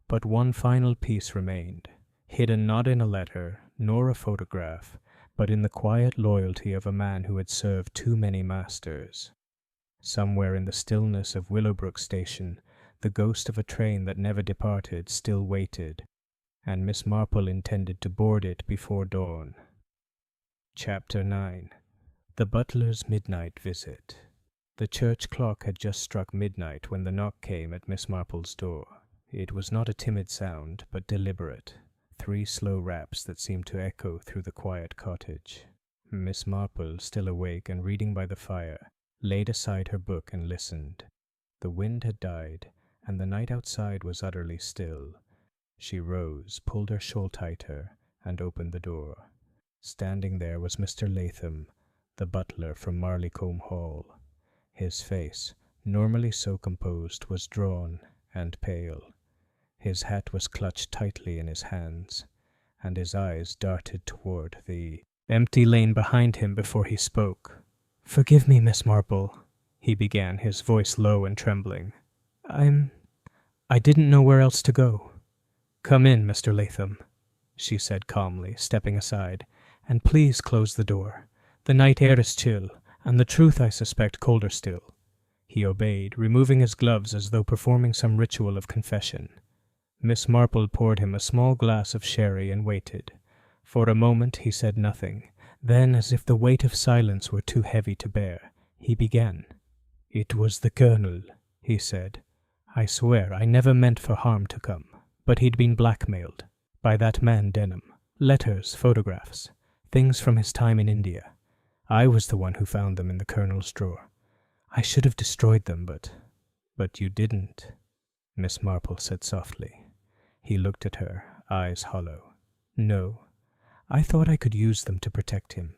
But one final piece remained. hidden not in a letter nor a photograph, but in the quiet loyalty of a man who had served too many masters. Somewhere in the stillness of Willowbrook Station, the ghost of a train that never departed still waited, and Miss Marple intended to board it before dawn. Chapter 9. The Butler's Midnight Visit. The church clock had just struck midnight when the knock came at Miss Marple's door. It was not a timid sound, but deliberate. 3 slow raps that seemed to echo through the quiet cottage. Miss Marple, still awake and reading by the fire, laid aside her book and listened. The wind had died, and the night outside was utterly still. She rose, pulled her shawl tighter, and opened the door. Standing there was Mr. Latham, the butler from Marleycombe Hall. His face, normally so composed, was drawn and pale. His hat was clutched tightly in his hands, and his eyes darted toward the empty lane behind him before he spoke. "Forgive me, Miss Marple," he began, his voice low and trembling. I didn't know where else to go." "Come in, Mr. Latham," she said calmly, stepping aside, "and please close the door. The night air is chill, and the truth, I suspect, colder still." He obeyed, removing his gloves as though performing some ritual of confession. Miss Marple poured him a small glass of sherry and waited. For a moment he said nothing. Then, as if the weight of silence were too heavy to bear, he began. "It was the Colonel," he said. "I swear I never meant for harm to come, but he'd been blackmailed by that man Denham. Letters, photographs, things from his time in India. I was the one who found them in the Colonel's drawer. I should have destroyed them, but you didn't," Miss Marple said softly. He looked at her, eyes hollow. "No, I thought I could use them to protect him,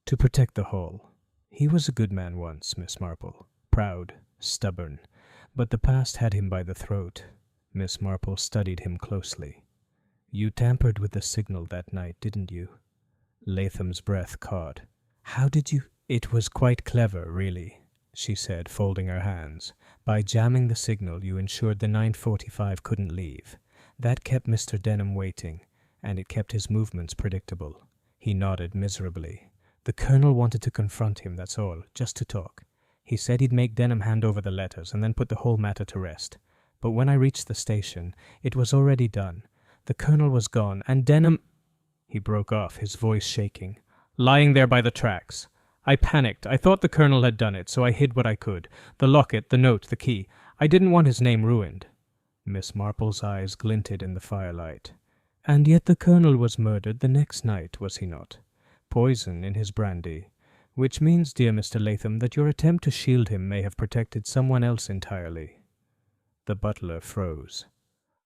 to protect the Hall. He was a good man once, Miss Marple, proud, stubborn, but the past had him by the throat." Miss Marple studied him closely. "You tampered with the signal that night, didn't you?" Latham's breath caught. "How did you—" "It was quite clever, really," she said, folding her hands. "By jamming the signal, you ensured the 9:45 couldn't leave. That kept Mr. Denham waiting, and it kept his movements predictable." He nodded miserably. "The Colonel wanted to confront him, that's all, just to talk. He said he'd make Denham hand over the letters and then put the whole matter to rest. But when I reached the station, it was already done. The Colonel was gone, and Denham—" He broke off, his voice shaking. "Lying there by the tracks. I panicked. I thought the Colonel had done it, so I hid what I could. The locket, the note, the key. I didn't want his name ruined." Miss Marple's eyes glinted in the firelight. "And yet the Colonel was murdered the next night, was he not? Poison in his brandy. Which means, dear Mr. Latham, that your attempt to shield him may have protected someone else entirely." The butler froze.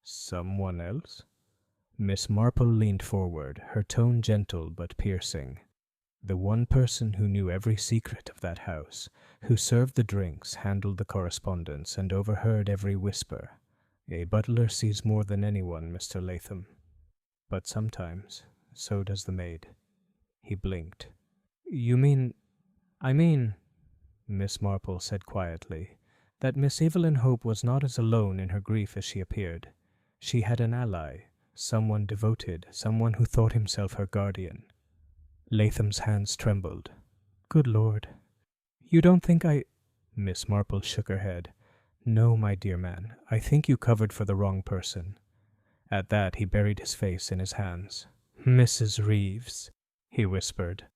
"Someone else?" Miss Marple leaned forward, her tone gentle but piercing. "The one person who knew every secret of that house, who served the drinks, handled the correspondence, and overheard every whisper. A butler sees more than anyone, Mr. Latham. But sometimes, so does the maid." He blinked. "You mean—" "I mean," Miss Marple said quietly, "that Miss Evelyn Hope was not as alone in her grief as she appeared. She had an ally, someone devoted, someone who thought himself her guardian." Latham's hands trembled. "Good Lord. You don't think I—" Miss Marple shook her head. "No, my dear man, I think you covered for the wrong person." At that he buried his face in his hands. "Mrs. Reeves," he whispered.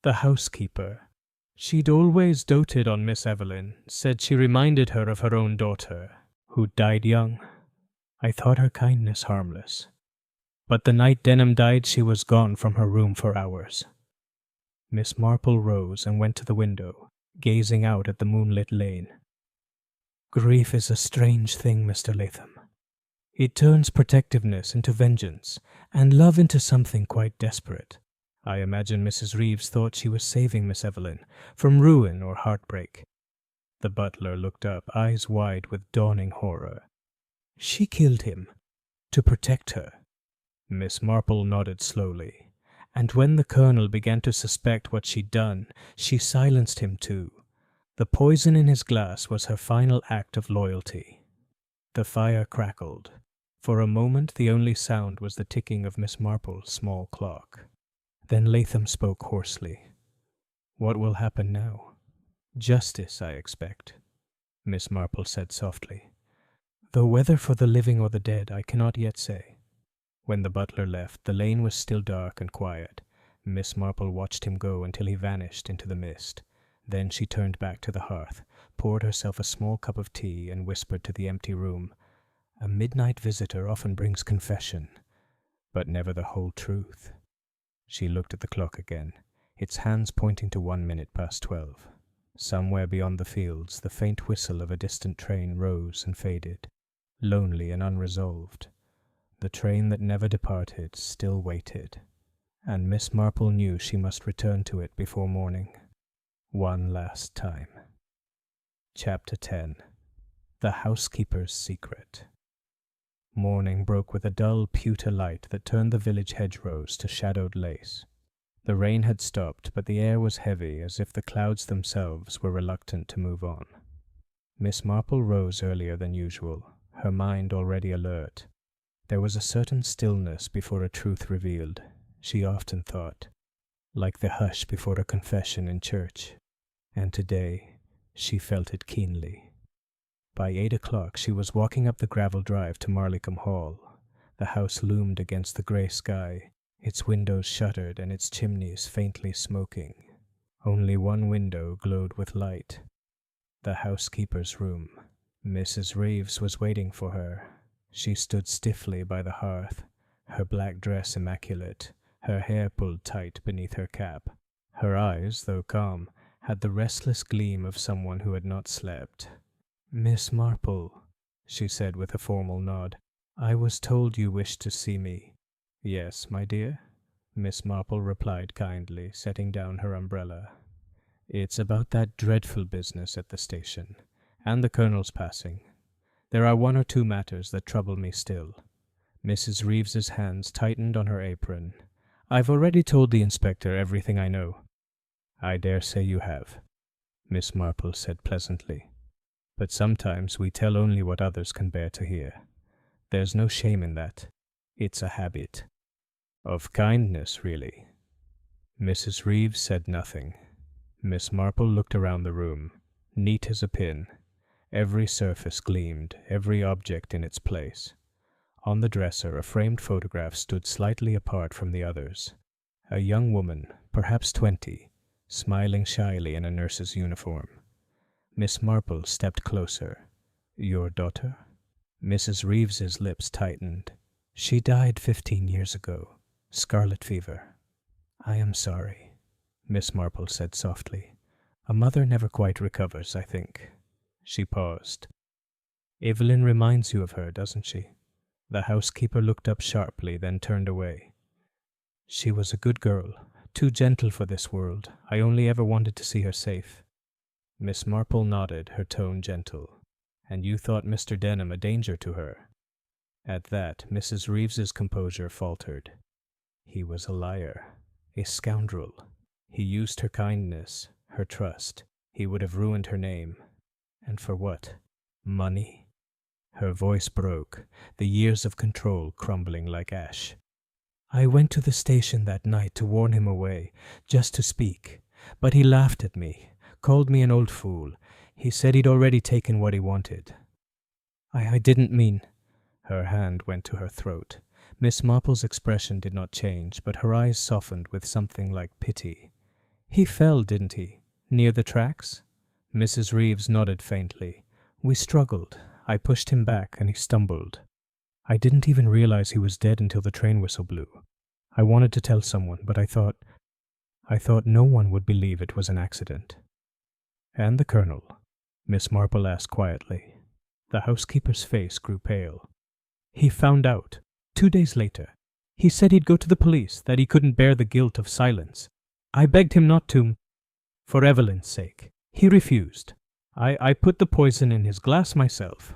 "The housekeeper. She'd always doted on Miss Evelyn, said she reminded her of her own daughter, who died young. I thought her kindness harmless. But the night Denham died, she was gone from her room for hours." Miss Marple rose and went to the window, gazing out at the moonlit lane. "Grief is a strange thing, Mr. Latham. It turns protectiveness into vengeance, and love into something quite desperate. I imagine Mrs. Reeves thought she was saving Miss Evelyn from ruin or heartbreak." The butler looked up, eyes wide with dawning horror. "She killed him to protect her." Miss Marple nodded slowly. "And when the Colonel began to suspect what she'd done, she silenced him too. The poison in his glass was her final act of loyalty." The fire crackled. For a moment the only sound was the ticking of Miss Marple's small clock. Then Latham spoke hoarsely. "What will happen now?" "Justice, I expect," Miss Marple said softly. "Though whether for the living or the dead I cannot yet say." When the butler left, the lane was still dark and quiet. Miss Marple watched him go until he vanished into the mist. Then she turned back to the hearth, poured herself a small cup of tea, and whispered to the empty room, "A midnight visitor often brings confession, but never the whole truth." She looked at the clock again, its hands pointing to 1 minute past 12. Somewhere beyond the fields, the faint whistle of a distant train rose and faded, lonely and unresolved. The train that never departed still waited, and Miss Marple knew she must return to it before morning. One last time. Chapter 10. The Housekeeper's Secret. Morning broke with a dull pewter light that turned the village hedgerows to shadowed lace. The rain had stopped, but the air was heavy, as if the clouds themselves were reluctant to move on. Miss Marple rose earlier than usual, her mind already alert. There was a certain stillness before a truth revealed, she often thought, like the hush before a confession in church, and today she felt it keenly. By 8 o'clock she was walking up the gravel drive to Marleycombe Hall. The house loomed against the grey sky, its windows shuttered and its chimneys faintly smoking. Only one window glowed with light. The housekeeper's room. Mrs. Reeves was waiting for her. She stood stiffly by the hearth, her black dress immaculate, her hair pulled tight beneath her cap. Her eyes, though calm, had the restless gleam of someone who had not slept. "Miss Marple," she said with a formal nod, "I was told you wished to see me." "Yes, my dear," Miss Marple replied kindly, setting down her umbrella. "It's about that dreadful business at the station, and the Colonel's passing. There are 1 or 2 matters that trouble me still." Mrs. Reeves's hands tightened on her apron. "I've already told the inspector everything I know." "I dare say you have," Miss Marple said pleasantly. "But sometimes we tell only what others can bear to hear. There's no shame in that. It's a habit. Of kindness, really." Mrs. Reeves said nothing. Miss Marple looked around the room, neat as a pin. Every surface gleamed, every object in its place. On the dresser a framed photograph stood slightly apart from the others. A young woman, perhaps 20, smiling shyly in a nurse's uniform. Miss Marple stepped closer. "Your daughter?" Mrs. Reeves's lips tightened. "She died 15 years ago. Scarlet fever." "I am sorry," Miss Marple said softly. "A mother never quite recovers, I think." She paused. "Evelyn reminds you of her, doesn't she?" The housekeeper looked up sharply, then turned away. "She was a good girl, too gentle for this world. I only ever wanted to see her safe." Miss Marple nodded, her tone gentle. "And you thought Mr. Denham a danger to her?" At that, Mrs. Reeves's composure faltered. "He was a liar, a scoundrel. He used her kindness, her trust. He would have ruined her name. And for what? Money?" Her voice broke, the years of control crumbling like ash. "I went to the station that night to warn him away, just to speak. But he laughed at me, called me an old fool. He said he'd already taken what he wanted. I didn't mean—" Her hand went to her throat. Miss Marple's expression did not change, but her eyes softened with something like pity. "He fell, didn't he? Near the tracks?" Mrs. Reeves nodded faintly. "We struggled. I pushed him back, and he stumbled. I didn't even realize he was dead until the train whistle blew. I wanted to tell someone, but I thought no one would believe it was an accident." "And the Colonel?" Miss Marple asked quietly. The housekeeper's face grew pale. "He found out. 2 days later. He said he'd go to the police, that he couldn't bear the guilt of silence. I begged him not to, for Evelyn's sake. He refused. I put the poison in his glass myself."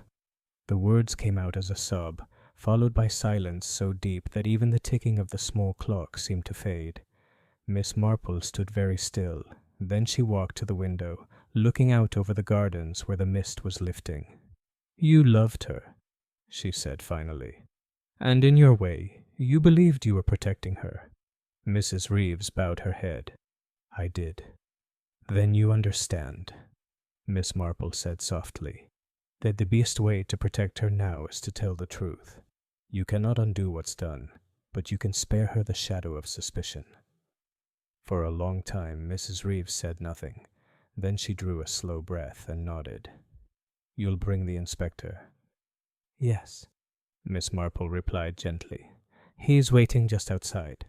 The words came out as a sob, followed by silence so deep that even the ticking of the small clock seemed to fade. Miss Marple stood very still. Then she walked to the window, looking out over the gardens where the mist was lifting. "You loved her," she said finally. And in your way, you believed you were protecting her. Mrs. Reeves bowed her head. I did. Then you understand, Miss Marple said softly, that the best way to protect her now is to tell the truth. You cannot undo what's done, but you can spare her the shadow of suspicion. For a long time, Mrs. Reeves said nothing. Then she drew a slow breath and nodded. You'll bring the inspector? Yes, Miss Marple replied gently. He's waiting just outside.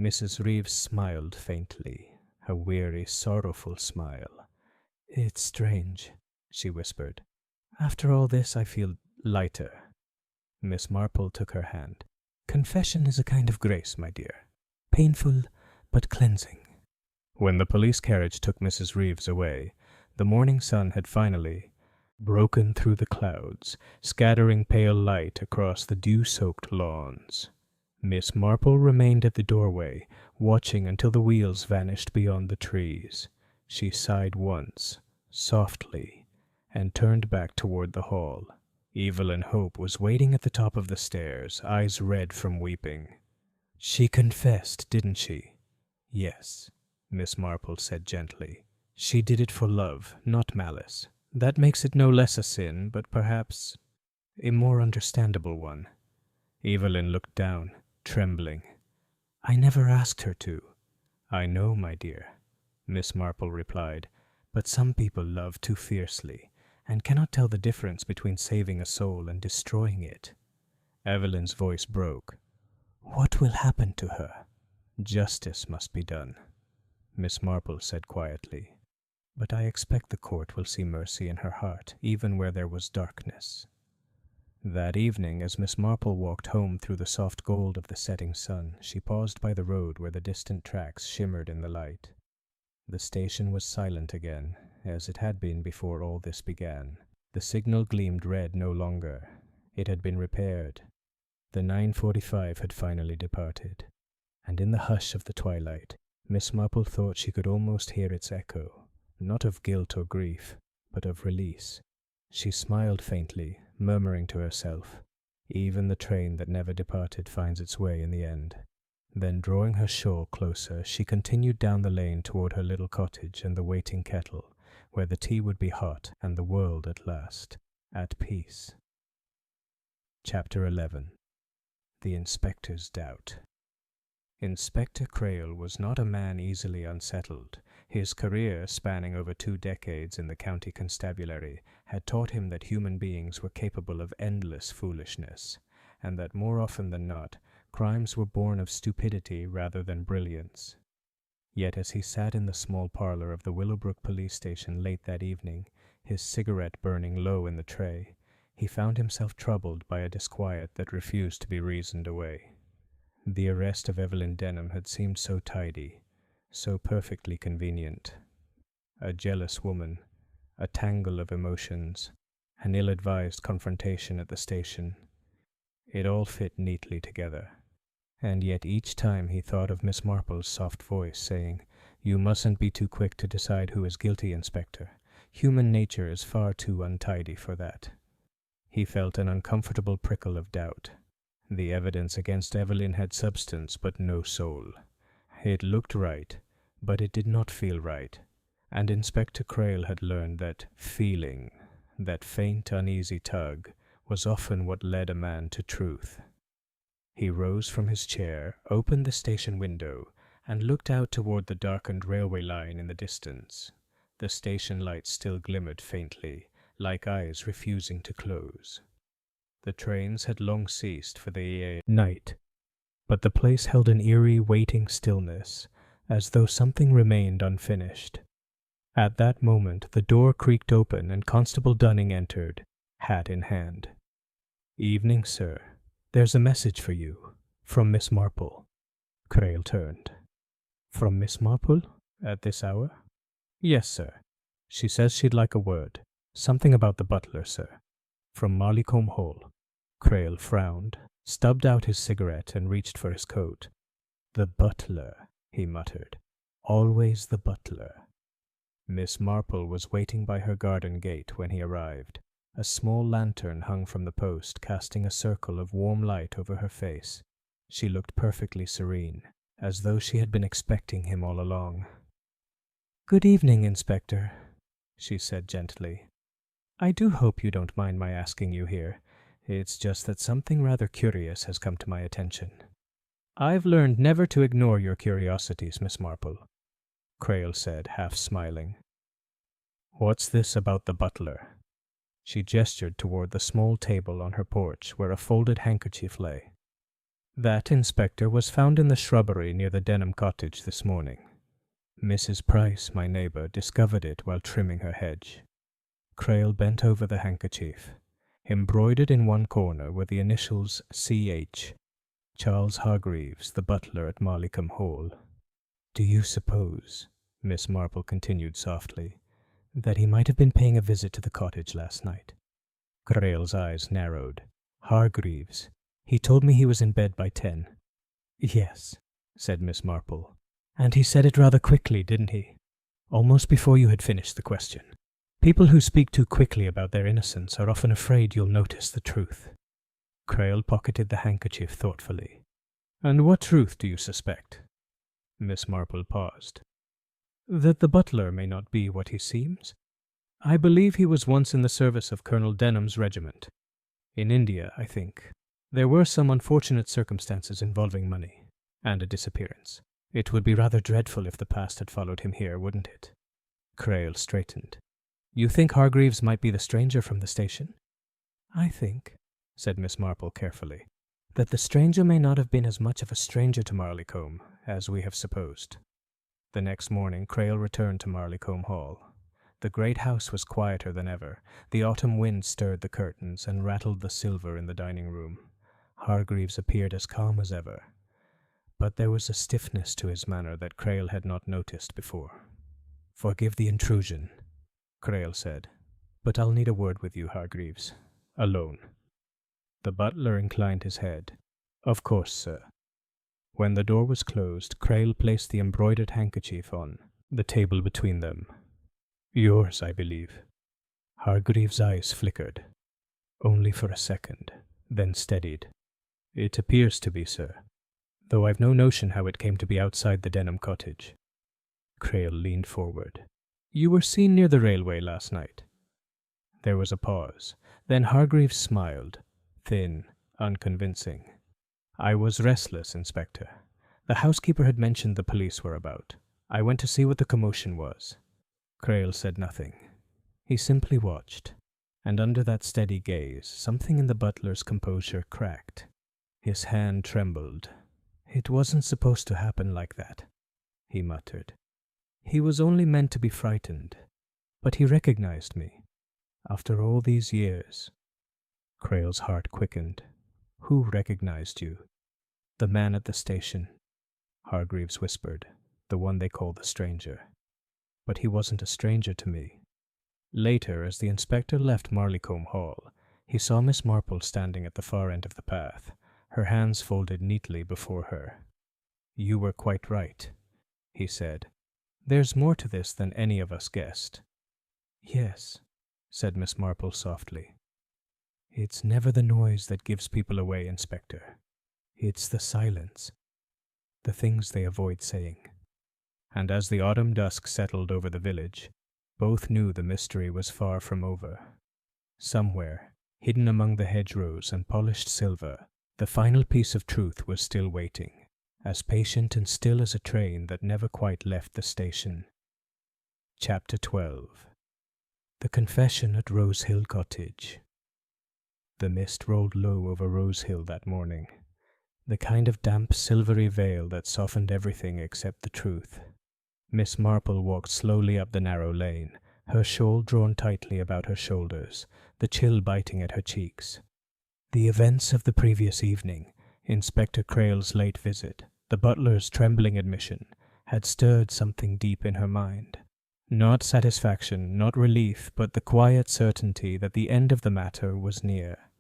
Mrs. Reeves smiled faintly, a weary, sorrowful smile. It's strange, she whispered. After all this, I feel lighter. Miss Marple took her hand. Confession is a kind of grace, my dear. Painful, but cleansing. When the police carriage took Mrs. Reeves away, the morning sun had finally broken through the clouds, scattering pale light across the dew-soaked lawns. Miss Marple remained at the doorway, watching until the wheels vanished beyond the trees. She sighed once, softly, and turned back toward the hall. Evelyn Hope was waiting at the top of the stairs, eyes red from weeping. She confessed, didn't she? Yes, Miss Marple said gently. She did it for love, not malice. That makes it no less a sin, but perhaps a more understandable one. Evelyn looked down, trembling. I never asked her to. I know, my dear, Miss Marple replied, but some people love too fiercely, and cannot tell the difference between saving a soul and destroying it. Evelyn's voice broke. What will happen to her? Justice must be done, Miss Marple said quietly. But I expect the court will see mercy in her heart, even where there was darkness. That evening, as Miss Marple walked home through the soft gold of the setting sun, she paused by the road where the distant tracks shimmered in the light. The station was silent again, as it had been before all this began. The signal gleamed red no longer. It had been repaired. The 9:45 had finally departed, and in the hush of the twilight, Miss Marple thought she could almost hear its echo, not of guilt or grief, but of release. She smiled faintly, murmuring to herself, even the train that never departed finds its way in the end. Then, drawing her shawl closer, she continued down the lane toward her little cottage and the waiting kettle, where the tea would be hot and the world at last at peace. Chapter 11. The Inspector's Doubt. Inspector Crail was not a man easily unsettled. His career, spanning over 2 decades in the county constabulary, had taught him that human beings were capable of endless foolishness, and that more often than not, crimes were born of stupidity rather than brilliance. Yet as he sat in the small parlor of the Willowbrook police station late that evening, his cigarette burning low in the tray, he found himself troubled by a disquiet that refused to be reasoned away. The arrest of Evelyn Denham had seemed so tidy, so perfectly convenient. A jealous woman, a tangle of emotions, an ill-advised confrontation at the station. It all fit neatly together. And yet each time he thought of Miss Marple's soft voice saying, "You mustn't be too quick to decide who is guilty, Inspector. Human nature is far too untidy for that." He felt an uncomfortable prickle of doubt. The evidence against Evelyn had substance but no soul. It looked right, but it did not feel right. And Inspector Crail had learned that feeling, that faint, uneasy tug, was often what led a man to truth. He rose from his chair, opened the station window, and looked out toward the darkened railway line in the distance. The station lights still glimmered faintly, like eyes refusing to close. The trains had long ceased for the night, but the place held an eerie, waiting stillness, as though something remained unfinished. At that moment the door creaked open and Constable Dunning entered, hat in hand. "Evening, sir. There's a message for you, from Miss Marple." Crail turned. "From Miss Marple? At this hour?" "Yes, sir. She says she'd like a word. Something about the butler, sir. From Marleycombe Hall." Crail frowned, stubbed out his cigarette, and reached for his coat. "The butler," he muttered. "Always the butler." Miss Marple was waiting by her garden gate when he arrived, A small lantern hung from the post, casting a circle of warm light over her face. She looked perfectly serene, as though she had been expecting him all along. "Good evening, Inspector," she said gently. "I do hope you don't mind my asking you here. It's just that something rather curious has come to my attention." "I've learned never to ignore your curiosities, Miss Marple," Crail said, half smiling. "What's this about the butler?" She gestured toward the small table on her porch where a folded handkerchief lay. "That, Inspector, was found in the shrubbery near the Denham cottage this morning. Mrs. Price, my neighbor, discovered it while trimming her hedge." Crail bent over the handkerchief. Embroidered in one corner were the initials C.H., Charles Hargreaves, the butler at Marleycombe Hall. "Do you suppose," Miss Marple continued softly, "that he might have been paying a visit to the cottage last night?" Crail's eyes narrowed. "Hargreaves. He told me he was in bed by 10. "Yes," said Miss Marple. "And he said it rather quickly, didn't he? Almost before you had finished the question. People who speak too quickly about their innocence are often afraid you'll notice the truth." Crail pocketed the handkerchief thoughtfully. "And what truth do you suspect?" Miss Marple paused. "That the butler may not be what he seems. I believe he was once in the service of Colonel Denham's regiment. In India, I think. There were some unfortunate circumstances involving money, and a disappearance. It would be rather dreadful if the past had followed him here, wouldn't it?" Crail straightened. "You think Hargreaves might be the stranger from the station?" "I think," said Miss Marple carefully, "that the stranger may not have been as much of a stranger to Marleycombe as we have supposed." The next morning Crail returned to Marleycombe Hall. The great house was quieter than ever. The autumn wind stirred the curtains and rattled the silver in the dining room. Hargreaves appeared as calm as ever, but there was a stiffness to his manner that Crail had not noticed before. "Forgive the intrusion," Crail said, "but I'll need a word with you, Hargreaves. Alone." The butler inclined his head. "Of course, sir." When the door was closed, Crail placed the embroidered handkerchief on the table between them. "Yours, I believe." Hargreaves' eyes flickered, only for a second, then steadied. "It appears to be, sir, though I've no notion how it came to be outside the Denham cottage." Crail leaned forward. "You were seen near the railway last night." There was a pause. Then Hargreaves smiled, thin, unconvincing. "I was restless, Inspector. The housekeeper had mentioned the police were about. I went to see what the commotion was." Crail said nothing. He simply watched, and under that steady gaze, something in the butler's composure cracked. His hand trembled. "It wasn't supposed to happen like that," he muttered. "He was only meant to be frightened. But he recognized me. After all these years." Crail's heart quickened. "Who recognized you?" "The man at the station," Hargreaves whispered. "The one they call the stranger. But he wasn't a stranger to me." Later, as the inspector left Marleycombe Hall, he saw Miss Marple standing at the far end of the path, her hands folded neatly before her. "You were quite right," he said. "There's more to this than any of us guessed." "Yes," said Miss Marple softly. "It's never the noise that gives people away, Inspector. It's the silence, the things they avoid saying." And as the autumn dusk settled over the village, both knew the mystery was far from over. Somewhere, hidden among the hedgerows and polished silver, the final piece of truth was still waiting, as patient and still as a train that never quite left the station. Chapter 12. The Confession at Rose Hill Cottage. The mist rolled low over Rose Hill that morning, the kind of damp silvery veil that softened everything except the truth. Miss Marple walked slowly up the narrow lane, her shawl drawn tightly about her shoulders, the chill biting at her cheeks. The events of the previous evening, Inspector Crail's late visit, the butler's trembling admission, had stirred something deep in her mind. Not satisfaction, not relief, but the quiet certainty that the end of the matter was near.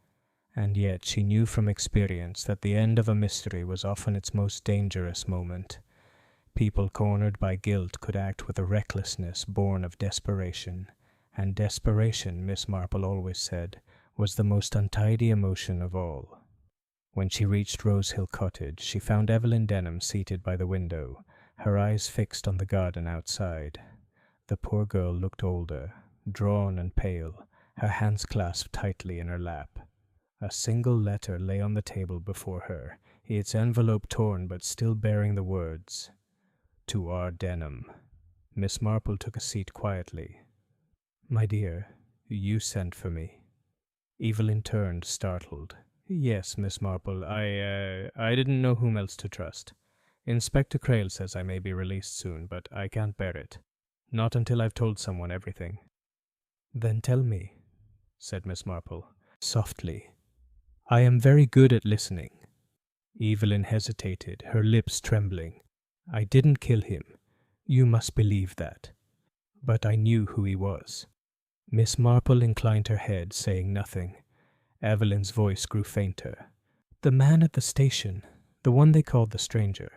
And yet she knew from experience that the end of a mystery was often its most dangerous moment. People cornered by guilt could act with a recklessness born of desperation, and desperation, Miss Marple always said, was the most untidy emotion of all. When she reached Rose Hill Cottage, she found Evelyn Denham seated by the window, her eyes fixed on the garden outside. The poor girl looked older, drawn and pale, her hands clasped tightly in her lap. A single letter lay on the table before her, its envelope torn but still bearing the words, "To R. Denham." Miss Marple took a seat quietly. "My dear, you sent for me." Evelyn turned, startled. "Yes, Miss Marple, I didn't know whom else to trust. Inspector Crail says I may be released soon, but I can't bear it. Not until I've told someone everything." "Then tell me," said Miss Marple, softly. "I am very good at listening." Evelyn hesitated, her lips trembling. "I didn't kill him. You must believe that. But I knew who he was." Miss Marple inclined her head, saying nothing. Evelyn's voice grew fainter. "The man at the station, the one they called the stranger,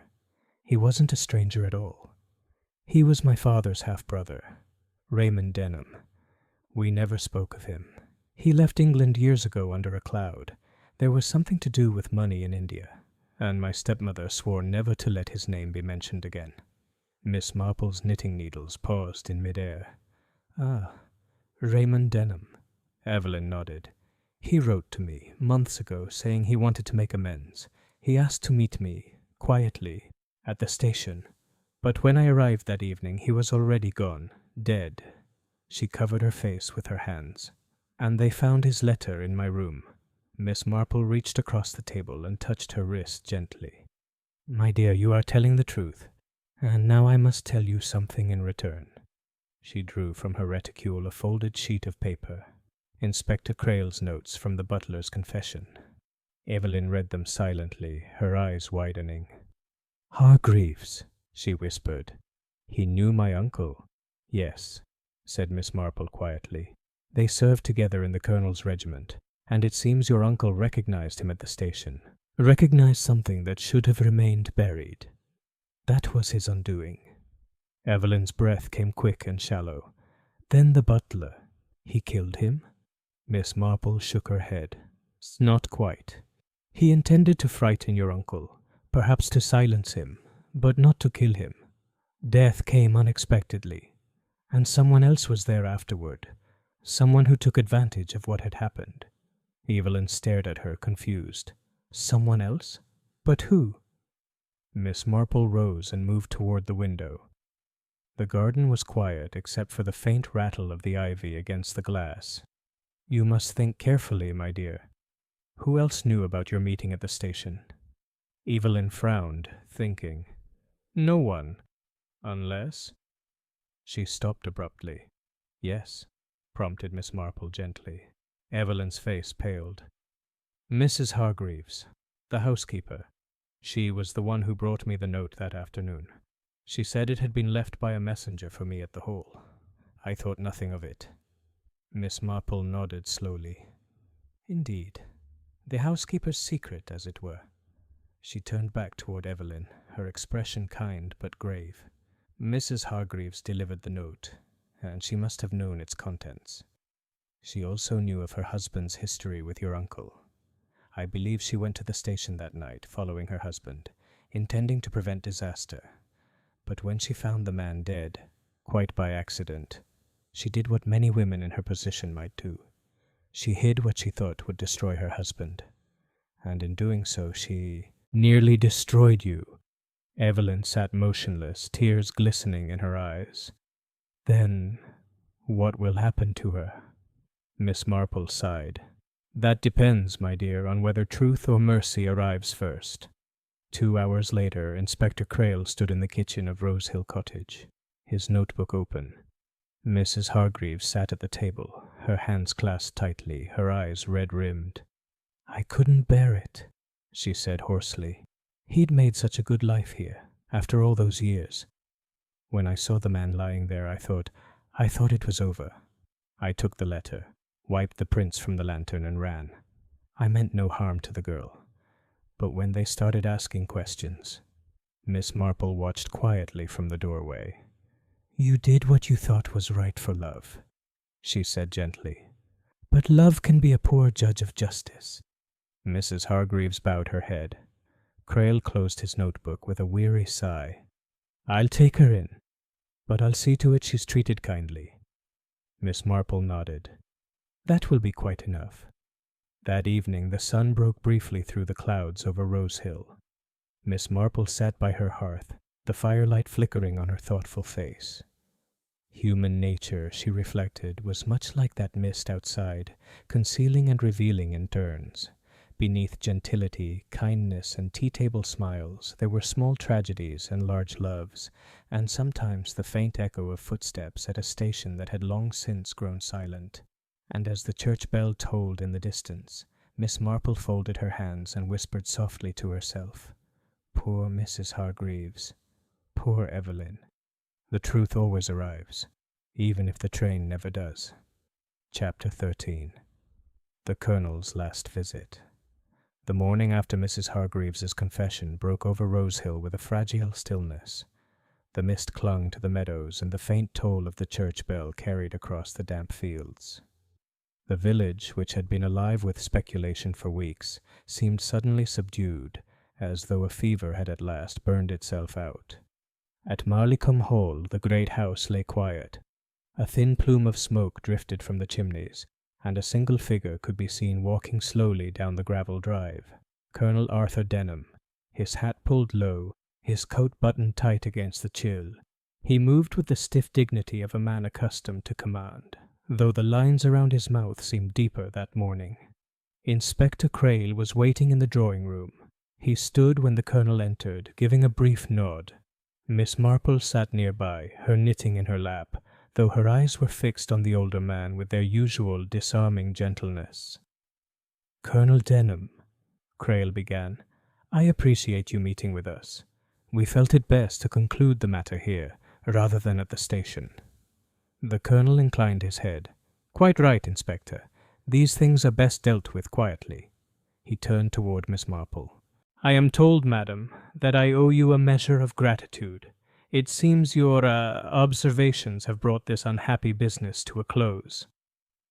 he wasn't a stranger at all. He was my father's half-brother, Raymond Denham. We never spoke of him. He left England years ago under a cloud. There was something to do with money in India, and my stepmother swore never to let his name be mentioned again." Miss Marple's knitting needles paused in mid-air. "Ah, Raymond Denham." Evelyn nodded. "He wrote to me, months ago, saying he wanted to make amends. He asked to meet me, quietly, at the station. But when I arrived that evening, he was already gone, dead." She covered her face with her hands. "And they found his letter in my room." Miss Marple reached across the table and touched her wrist gently. "My dear, you are telling the truth. And now I must tell you something in return." She drew from her reticule a folded sheet of paper. Inspector Crail's notes from the butler's confession. Evelyn read them silently, her eyes widening. "Hargreaves," she whispered. "He knew my uncle." "Yes," said Miss Marple quietly. "They served together in the colonel's regiment, and it seems your uncle recognized him at the station. Recognized something that should have remained buried. That was his undoing." Evelyn's breath came quick and shallow. "Then the butler. He killed him?" Miss Marple shook her head. "Not quite. He intended to frighten your uncle, perhaps to silence him, but not to kill him. Death came unexpectedly, and someone else was there afterward, someone who took advantage of what had happened." Evelyn stared at her, confused. "Someone else? But who?" Miss Marple rose and moved toward the window. The garden was quiet except for the faint rattle of the ivy against the glass. "You must think carefully, my dear. Who else knew about your meeting at the station?" Evelyn frowned, thinking. "No one. Unless—" She stopped abruptly. "Yes," prompted Miss Marple gently. Evelyn's face paled. "Mrs. Hargreaves, the housekeeper. She was the one who brought me the note that afternoon. She said it had been left by a messenger for me at the Hall. I thought nothing of it." Miss Marple nodded slowly. "Indeed. The housekeeper's secret, as it were." She turned back toward Evelyn, her expression kind but grave. "Mrs. Hargreaves delivered the note, and she must have known its contents. She also knew of her husband's history with your uncle. I believe she went to the station that night, following her husband, intending to prevent disaster. But when she found the man dead, quite by accident, she did what many women in her position might do. She hid what she thought would destroy her husband. And in doing so, she nearly destroyed you." Evelyn sat motionless, tears glistening in her eyes. "Then what will happen to her?" Miss Marple sighed. "That depends, my dear, on whether truth or mercy arrives first." 2 hours later, Inspector Crail stood in the kitchen of Rose Hill Cottage, his notebook open. Mrs. Hargreaves sat at the table, her hands clasped tightly, her eyes red-rimmed. "I couldn't bear it," she said hoarsely. "He'd made such a good life here, after all those years. When I saw the man lying there, I thought it was over. I took the letter, wiped the prints from the lantern, and ran. I meant no harm to the girl. But when they started asking questions—" Miss Marple watched quietly from the doorway. "You did what you thought was right for love," she said gently. But love can be a poor judge of justice. Mrs. Hargreaves bowed her head. Crail closed his notebook with a weary sigh. I'll take her in, but I'll see to it she's treated kindly. Miss Marple nodded. That will be quite enough. That evening the sun broke briefly through the clouds over Rose Hill. Miss Marple sat by her hearth, the firelight flickering on her thoughtful face. Human nature, she reflected, was much like that mist outside, concealing and revealing in turns. Beneath gentility, kindness, and tea-table smiles, there were small tragedies and large loves, and sometimes the faint echo of footsteps at a station that had long since grown silent. And as the church bell tolled in the distance, Miss Marple folded her hands and whispered softly to herself, Poor Mrs. Hargreaves. Poor Evelyn. The truth always arrives, even if the train never does. Chapter 13. The Colonel's Last Visit. The morning after Mrs. Hargreaves's confession broke over Rose Hill with a fragile stillness. The mist clung to the meadows, and the faint toll of the church bell carried across the damp fields. The village, which had been alive with speculation for weeks, seemed suddenly subdued, as though a fever had at last burned itself out. At Marleycombe Hall the great house lay quiet. A thin plume of smoke drifted from the chimneys, and a single figure could be seen walking slowly down the gravel drive. Colonel Arthur Denham, his hat pulled low, his coat buttoned tight against the chill. He moved with the stiff dignity of a man accustomed to command, though the lines around his mouth seemed deeper that morning. Inspector Crail was waiting in the drawing-room. He stood when the colonel entered, giving a brief nod. Miss Marple sat nearby, her knitting in her lap, though her eyes were fixed on the older man with their usual disarming gentleness. Colonel Denham, Crail began, I appreciate you meeting with us. We felt it best to conclude the matter here, rather than at the station. The colonel inclined his head. Quite right, Inspector. These things are best dealt with quietly. He turned toward Miss Marple. I am told, madam, that I owe you a measure of gratitude. It seems your observations have brought this unhappy business to a close.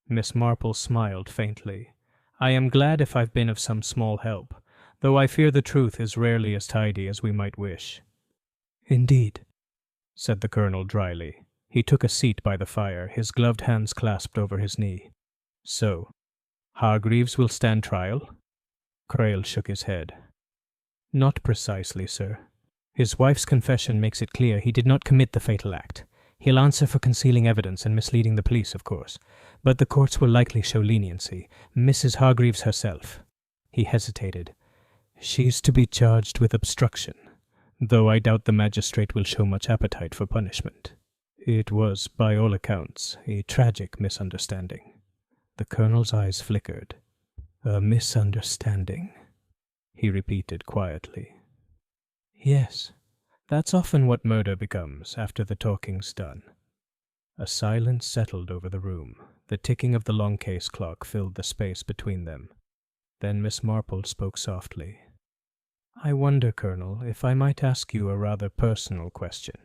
Miss Marple smiled faintly. I am glad if I've been of some small help, though I fear the truth is rarely as tidy as we might wish. Indeed, said the colonel dryly. He took a seat by the fire, his gloved hands clasped over his knee. So, Hargreaves will stand trial? Crail shook his head. Not precisely, sir. His wife's confession makes it clear he did not commit the fatal act. He'll answer for concealing evidence and misleading the police, of course. But the courts will likely show leniency. Mrs. Hargreaves herself. He hesitated. She's to be charged with obstruction, though I doubt the magistrate will show much appetite for punishment. It was, by all accounts, a tragic misunderstanding. The colonel's eyes flickered. A misunderstanding, he repeated quietly. Yes, that's often what murder becomes after the talking's done. A silence settled over the room. The ticking of the long case clock filled the space between them. Then Miss Marple spoke softly. I wonder, Colonel, if I might ask you a rather personal question.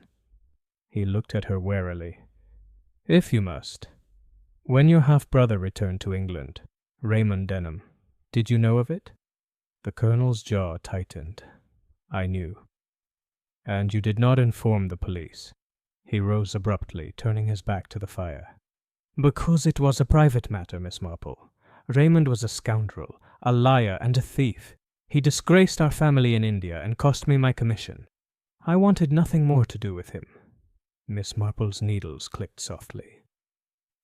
He looked at her warily. If you must. When your half-brother returned to England, Raymond Denham, did you know of it? The colonel's jaw tightened. I knew. And you did not inform the police? He rose abruptly, turning his back to the fire. Because it was a private matter, Miss Marple. Raymond was a scoundrel, a liar, and a thief. He disgraced our family in India and cost me my commission. I wanted nothing more to do with him. Miss Marple's needles clicked softly.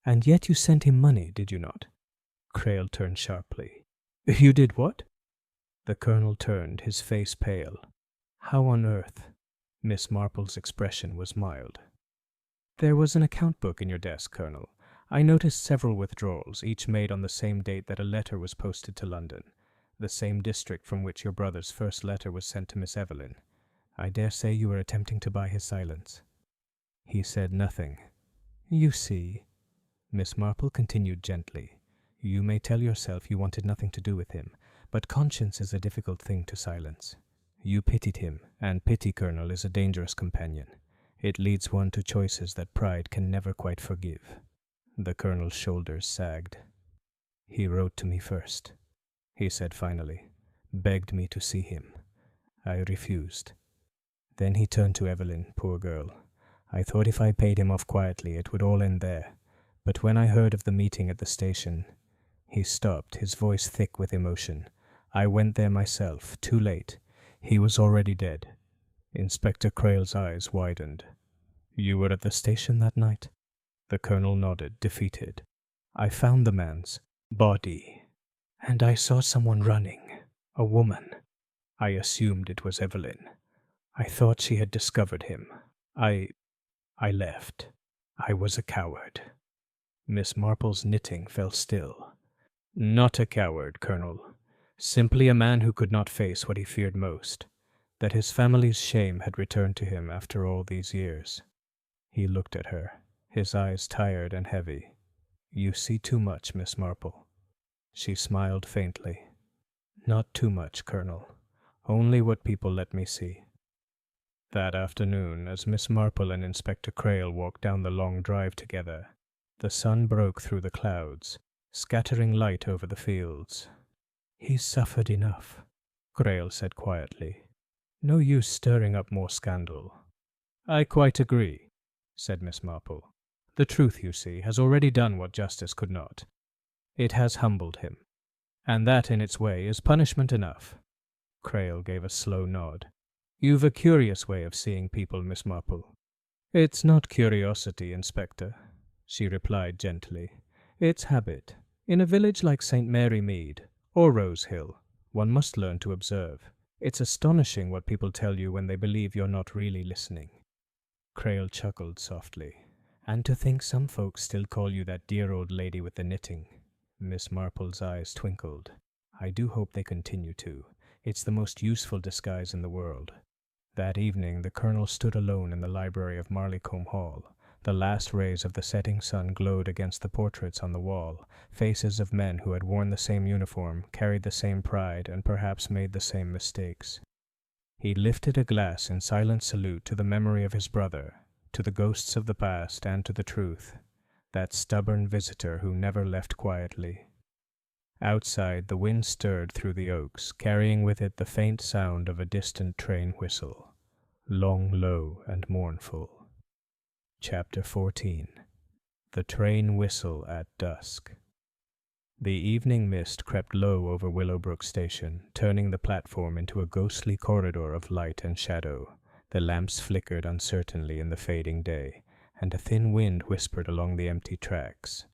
And yet you sent him money, did you not? Crail turned sharply. You did what? The colonel turned, his face pale. How on earth? Miss Marple's expression was mild. There was an account book in your desk, Colonel. I noticed several withdrawals, each made on the same date that a letter was posted to London, the same district from which your brother's first letter was sent to Miss Evelyn. I dare say you were attempting to buy his silence. He said nothing. You see, Miss Marple continued gently, you may tell yourself you wanted nothing to do with him, but conscience is a difficult thing to silence. You pitied him, and pity, Colonel, is a dangerous companion. It leads one to choices that pride can never quite forgive. The colonel's shoulders sagged. "He wrote to me first," he said finally. "Begged me to see him. I refused. Then he turned to Evelyn, poor girl. I thought if I paid him off quietly it would all end there. But when I heard of the meeting at the station—" He stopped, his voice thick with emotion. "I went there myself, too late. He was already dead." Inspector Crale's eyes widened. "You were at the station that night?" The colonel nodded, defeated. "I found the man's body, and I saw someone running, a woman. I assumed it was Evelyn. I thought she had discovered him. I left. I was a coward." Miss Marple's knitting fell still. "Not a coward, Colonel. Simply a man who could not face what he feared most, that his family's shame had returned to him after all these years." He looked at her, his eyes tired and heavy. "You see too much, Miss Marple." She smiled faintly. "Not too much, Colonel. Only what people let me see." That afternoon, as Miss Marple and Inspector Crale walked down the long drive together, the sun broke through the clouds, scattering light over the fields. "He's suffered enough," Crale said quietly. "No use stirring up more scandal." "I quite agree," said Miss Marple. "The truth, you see, has already done what justice could not. It has humbled him, and that in its way is punishment enough." Crale gave a slow nod. "You've a curious way of seeing people, Miss Marple." "It's not curiosity, Inspector," she replied gently. "It's habit. In a village like St. Mary Mead, or Rose Hill, one must learn to observe. It's astonishing what people tell you when they believe you're not really listening." Crale chuckled softly. "And to think some folks still call you that dear old lady with the knitting." Miss Marple's eyes twinkled. "I do hope they continue to. It's the most useful disguise in the world." That evening the colonel stood alone in the library of Marleycombe Hall. The last rays of the setting sun glowed against the portraits on the wall, faces of men who had worn the same uniform, carried the same pride, and perhaps made the same mistakes. He lifted a glass in silent salute to the memory of his brother, to the ghosts of the past, and to the truth, that stubborn visitor who never left quietly. Outside, the wind stirred through the oaks, carrying with it the faint sound of a distant train whistle, long, low, and mournful. Chapter 14. The Train Whistle at Dusk. The evening mist crept low over Willowbrook Station, turning the platform into a ghostly corridor of light and shadow. The lamps flickered uncertainly in the fading day, and a thin wind whispered along the empty tracks.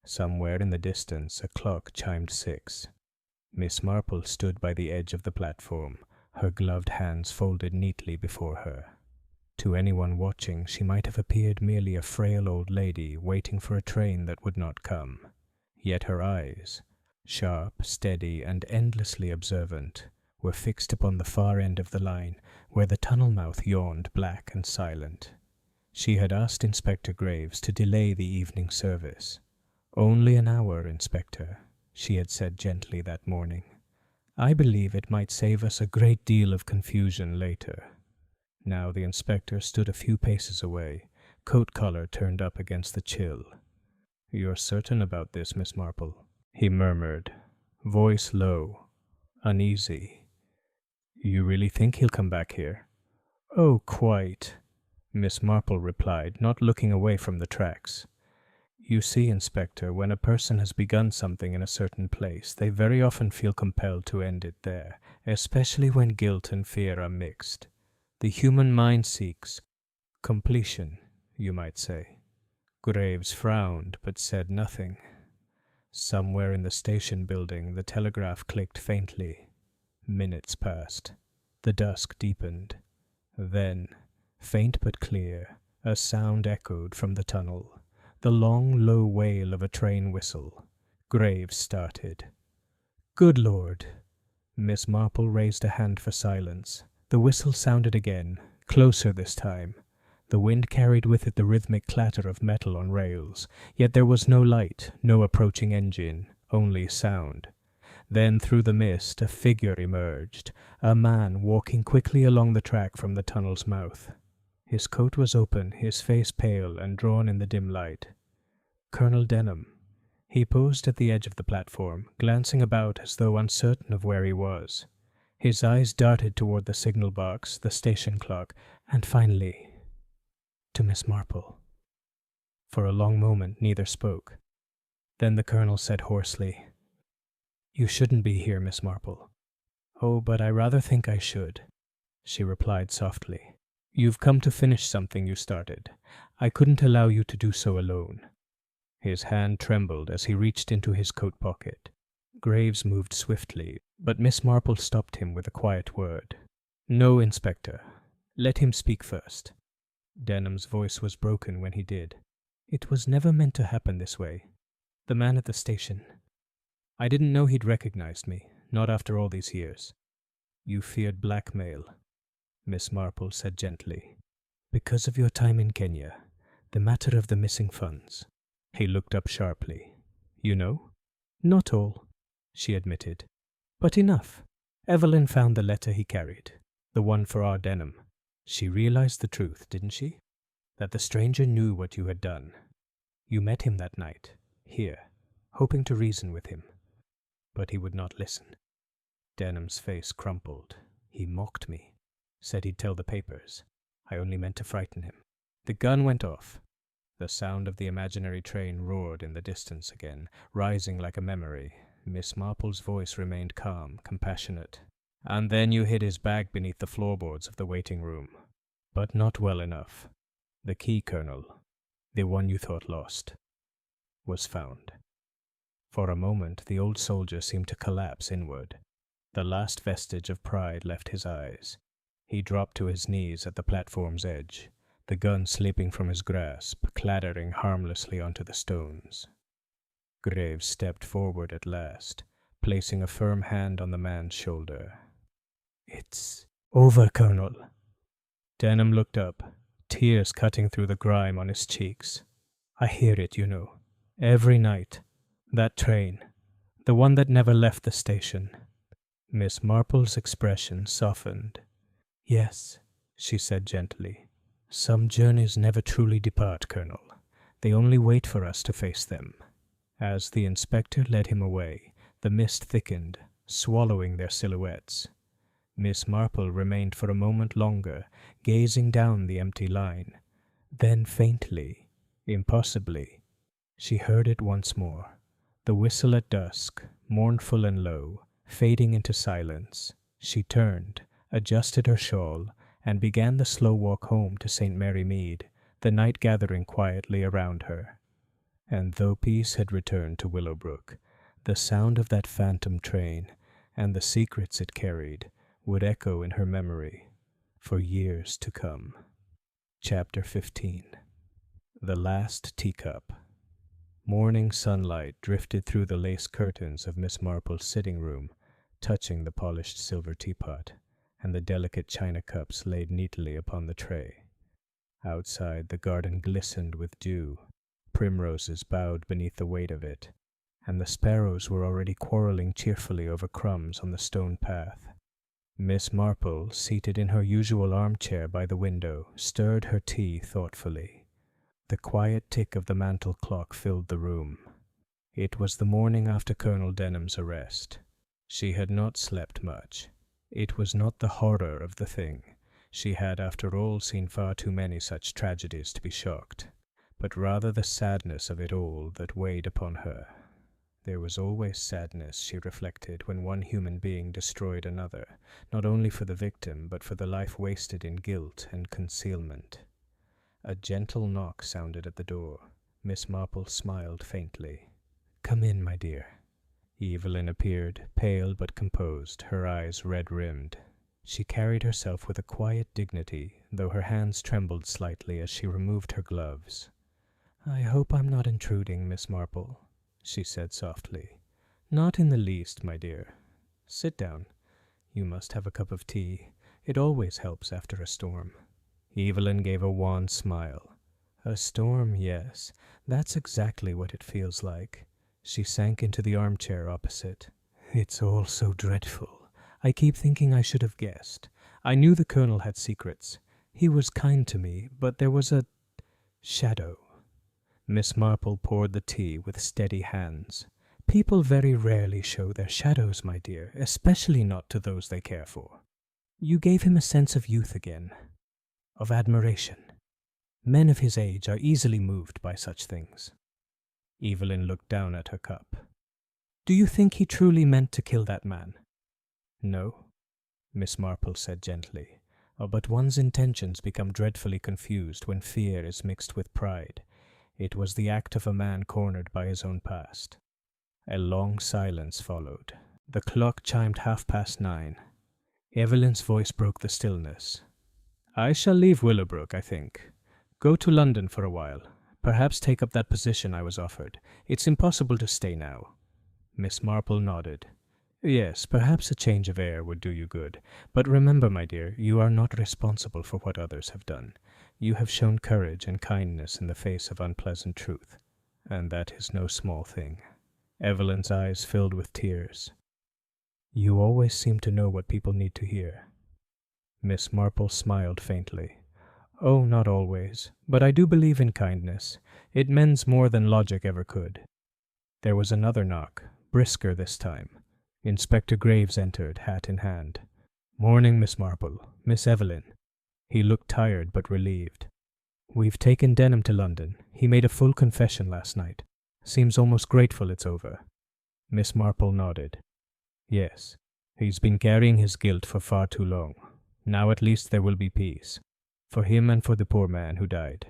Somewhere in the distance a clock chimed 6. Miss Marple stood by the edge of the platform, her gloved hands folded neatly before her. To anyone watching, she might have appeared merely a frail old lady waiting for a train that would not come. Yet her eyes, sharp, steady, and endlessly observant, were fixed upon the far end of the line, where the tunnel mouth yawned black and silent. She had asked Inspector Graves to delay the evening service. "Only an hour, Inspector," she had said gently that morning. "I believe it might save us a great deal of confusion later." Now the inspector stood a few paces away, coat collar turned up against the chill. "You're certain about this, Miss Marple?" he murmured, voice low, uneasy. "You really think he'll come back here?" "Oh, quite," Miss Marple replied, not looking away from the tracks. "You see, Inspector, when a person has begun something in a certain place, they very often feel compelled to end it there, especially when guilt and fear are mixed. The human mind seeks completion, you might say." Graves frowned, but said nothing. Somewhere in the station building, the telegraph clicked faintly. Minutes passed. The dusk deepened. Then, faint but clear, a sound echoed from the tunnel. The long, low wail of a train whistle. Graves started. "Good Lord!" Miss Marple raised a hand for silence. The whistle sounded again, closer this time. The wind carried with it the rhythmic clatter of metal on rails, yet there was no light, no approaching engine, only sound. Then through the mist a figure emerged, a man walking quickly along the track from the tunnel's mouth. His coat was open, his face pale and drawn in the dim light. Colonel Denham. He paused at the edge of the platform, glancing about as though uncertain of where he was. His eyes darted toward the signal box, the station clock, and finally, to Miss Marple. For a long moment neither spoke. Then the colonel said hoarsely, "You shouldn't be here, Miss Marple." "Oh, but I rather think I should," she replied softly. "You've come to finish something you started. I couldn't allow you to do so alone." His hand trembled as he reached into his coat pocket. Graves moved swiftly, but Miss Marple stopped him with a quiet word. "No, Inspector. Let him speak first." Denham's voice was broken when he did. "It was never meant to happen this way. The man at the station. I didn't know he'd recognized me, not after all these years." "You feared blackmail," Miss Marple said gently. "Because of your time in Kenya, the matter of the missing funds." He looked up sharply. "You know?" "Not all," she admitted. "But enough. Evelyn found the letter he carried, the one for R. Denham. She realized the truth, didn't she? That the stranger knew what you had done. You met him that night, here, hoping to reason with him. But he would not listen." Denham's face crumpled. "He mocked me. Said he'd tell the papers. I only meant to frighten him." The gun went off. The sound of the imaginary train roared in the distance again, rising like a memory. Miss Marple's voice remained calm, compassionate. "And then you hid his bag beneath the floorboards of the waiting room. But not well enough. The key, Colonel, the one you thought lost, was found." For a moment the old soldier seemed to collapse inward. The last vestige of pride left his eyes. He dropped to his knees at the platform's edge, the gun slipping from his grasp, clattering harmlessly onto the stones. Graves stepped forward at last, placing a firm hand on the man's shoulder. "It's over, Colonel." Denham looked up, tears cutting through the grime on his cheeks. "I hear it, you know, every night. That train, the one that never left the station." Miss Marple's expression softened. "Yes," she said gently. "Some journeys never truly depart, Colonel. They only wait for us to face them." As the inspector led him away, the mist thickened, swallowing their silhouettes. Miss Marple remained for a moment longer, gazing down the empty line. Then faintly, impossibly, she heard it once more. The whistle at dusk, mournful and low, fading into silence. She turned, adjusted her shawl, and began the slow walk home to St. Mary Mead, the night gathering quietly around her. And though peace had returned to Willowbrook, the sound of that phantom train, and the secrets it carried, would echo in her memory for years to come. Chapter 15. The Last Teacup. Morning sunlight drifted through the lace curtains of Miss Marple's sitting room, touching the polished silver teapot, and the delicate china cups laid neatly upon the tray. Outside, the garden glistened with dew. Primroses bowed beneath the weight of it, and the sparrows were already quarreling cheerfully over crumbs on the stone path. Miss Marple, seated in her usual armchair by the window, stirred her tea thoughtfully. The quiet tick of the mantel clock filled the room. It was the morning after Colonel Denham's arrest. She had not slept much. It was not the horror of the thing. She had, after all, seen far too many such tragedies to be shocked, but rather the sadness of it all that weighed upon her. There was always sadness, she reflected, when one human being destroyed another, not only for the victim, but for the life wasted in guilt and concealment. A gentle knock sounded at the door. Miss Marple smiled faintly. "Come in, my dear." Evelyn appeared, pale but composed, her eyes red-rimmed. She carried herself with a quiet dignity, though her hands trembled slightly as she removed her gloves. "I hope I'm not intruding, Miss Marple," she said softly. "Not in the least, my dear. Sit down. You must have a cup of tea. It always helps after a storm." Evelyn gave a wan smile. "A storm, yes. That's exactly what it feels like." She sank into the armchair opposite. "It's all so dreadful. I keep thinking I should have guessed. I knew the Colonel had secrets. He was kind to me, but there was a shadow. Miss Marple poured the tea with steady hands. People very rarely show their shadows, my dear, especially not to those they care for. You gave him a sense of youth again, of admiration. Men of his age are easily moved by such things. Evelyn looked down at her cup. Do you think he truly meant to kill that man? No, Miss Marple said gently. But one's intentions become dreadfully confused when fear is mixed with pride. It was the act of a man cornered by his own past. A long silence followed. The clock chimed 9:30. Evelyn's voice broke the stillness. I shall leave Willowbrook, I think. Go to London for a while. Perhaps take up that position I was offered. It's impossible to stay now. Miss Marple nodded. Yes, perhaps a change of air would do you good. But remember, my dear, you are not responsible for what others have done. You have shown courage and kindness in the face of unpleasant truth, and that is no small thing. Evelyn's eyes filled with tears. You always seem to know what people need to hear. Miss Marple smiled faintly. Oh, not always, but I do believe in kindness. It mends more than logic ever could. There was another knock, brisker this time. Inspector Graves entered, hat in hand. Morning, Miss Marple. Miss Evelyn. He looked tired but relieved. We've taken Denham to London. He made a full confession last night. Seems almost grateful it's over. Miss Marple nodded. Yes, he's been carrying his guilt for far too long. Now at least there will be peace. For him and for the poor man who died.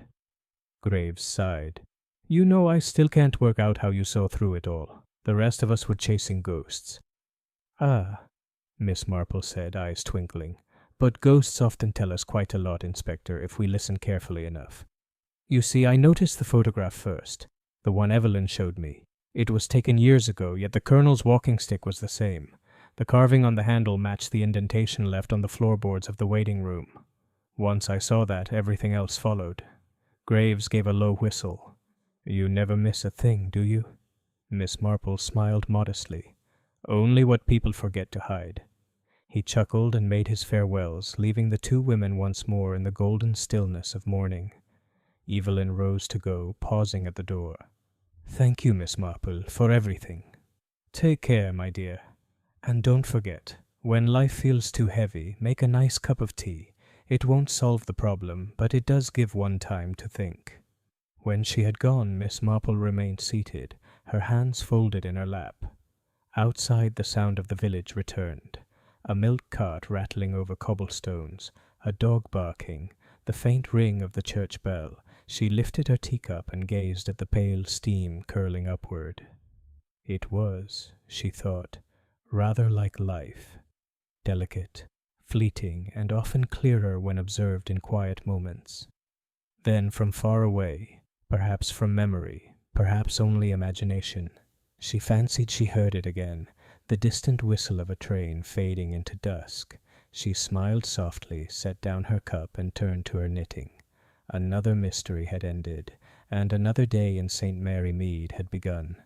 Graves sighed. You know, I still can't work out how you saw through it all. The rest of us were chasing ghosts. Ah, Miss Marple said, eyes twinkling. But ghosts often tell us quite a lot, Inspector, if we listen carefully enough. You see, I noticed the photograph first, the one Evelyn showed me. It was taken years ago, yet the Colonel's walking stick was the same. The carving on the handle matched the indentation left on the floorboards of the waiting room. Once I saw that, everything else followed. Graves gave a low whistle. You never miss a thing, do you? Miss Marple smiled modestly. Only what people forget to hide. He chuckled and made his farewells, leaving the two women once more in the golden stillness of morning. Evelyn rose to go, pausing at the door. Thank you, Miss Marple, for everything. Take care, my dear. And don't forget, when life feels too heavy, make a nice cup of tea. It won't solve the problem, but it does give one time to think. When she had gone, Miss Marple remained seated, her hands folded in her lap. Outside, the sound of the village returned. A milk cart rattling over cobblestones, a dog barking, the faint ring of the church bell. She lifted her teacup and gazed at the pale steam curling upward. It was, she thought, rather like life, delicate, fleeting, and often clearer when observed in quiet moments. Then from far away, perhaps from memory, perhaps only imagination, she fancied she heard it again, the distant whistle of a train fading into dusk. She smiled softly, set down her cup, and turned to her knitting. Another mystery had ended, and another day in St. Mary Mead had begun.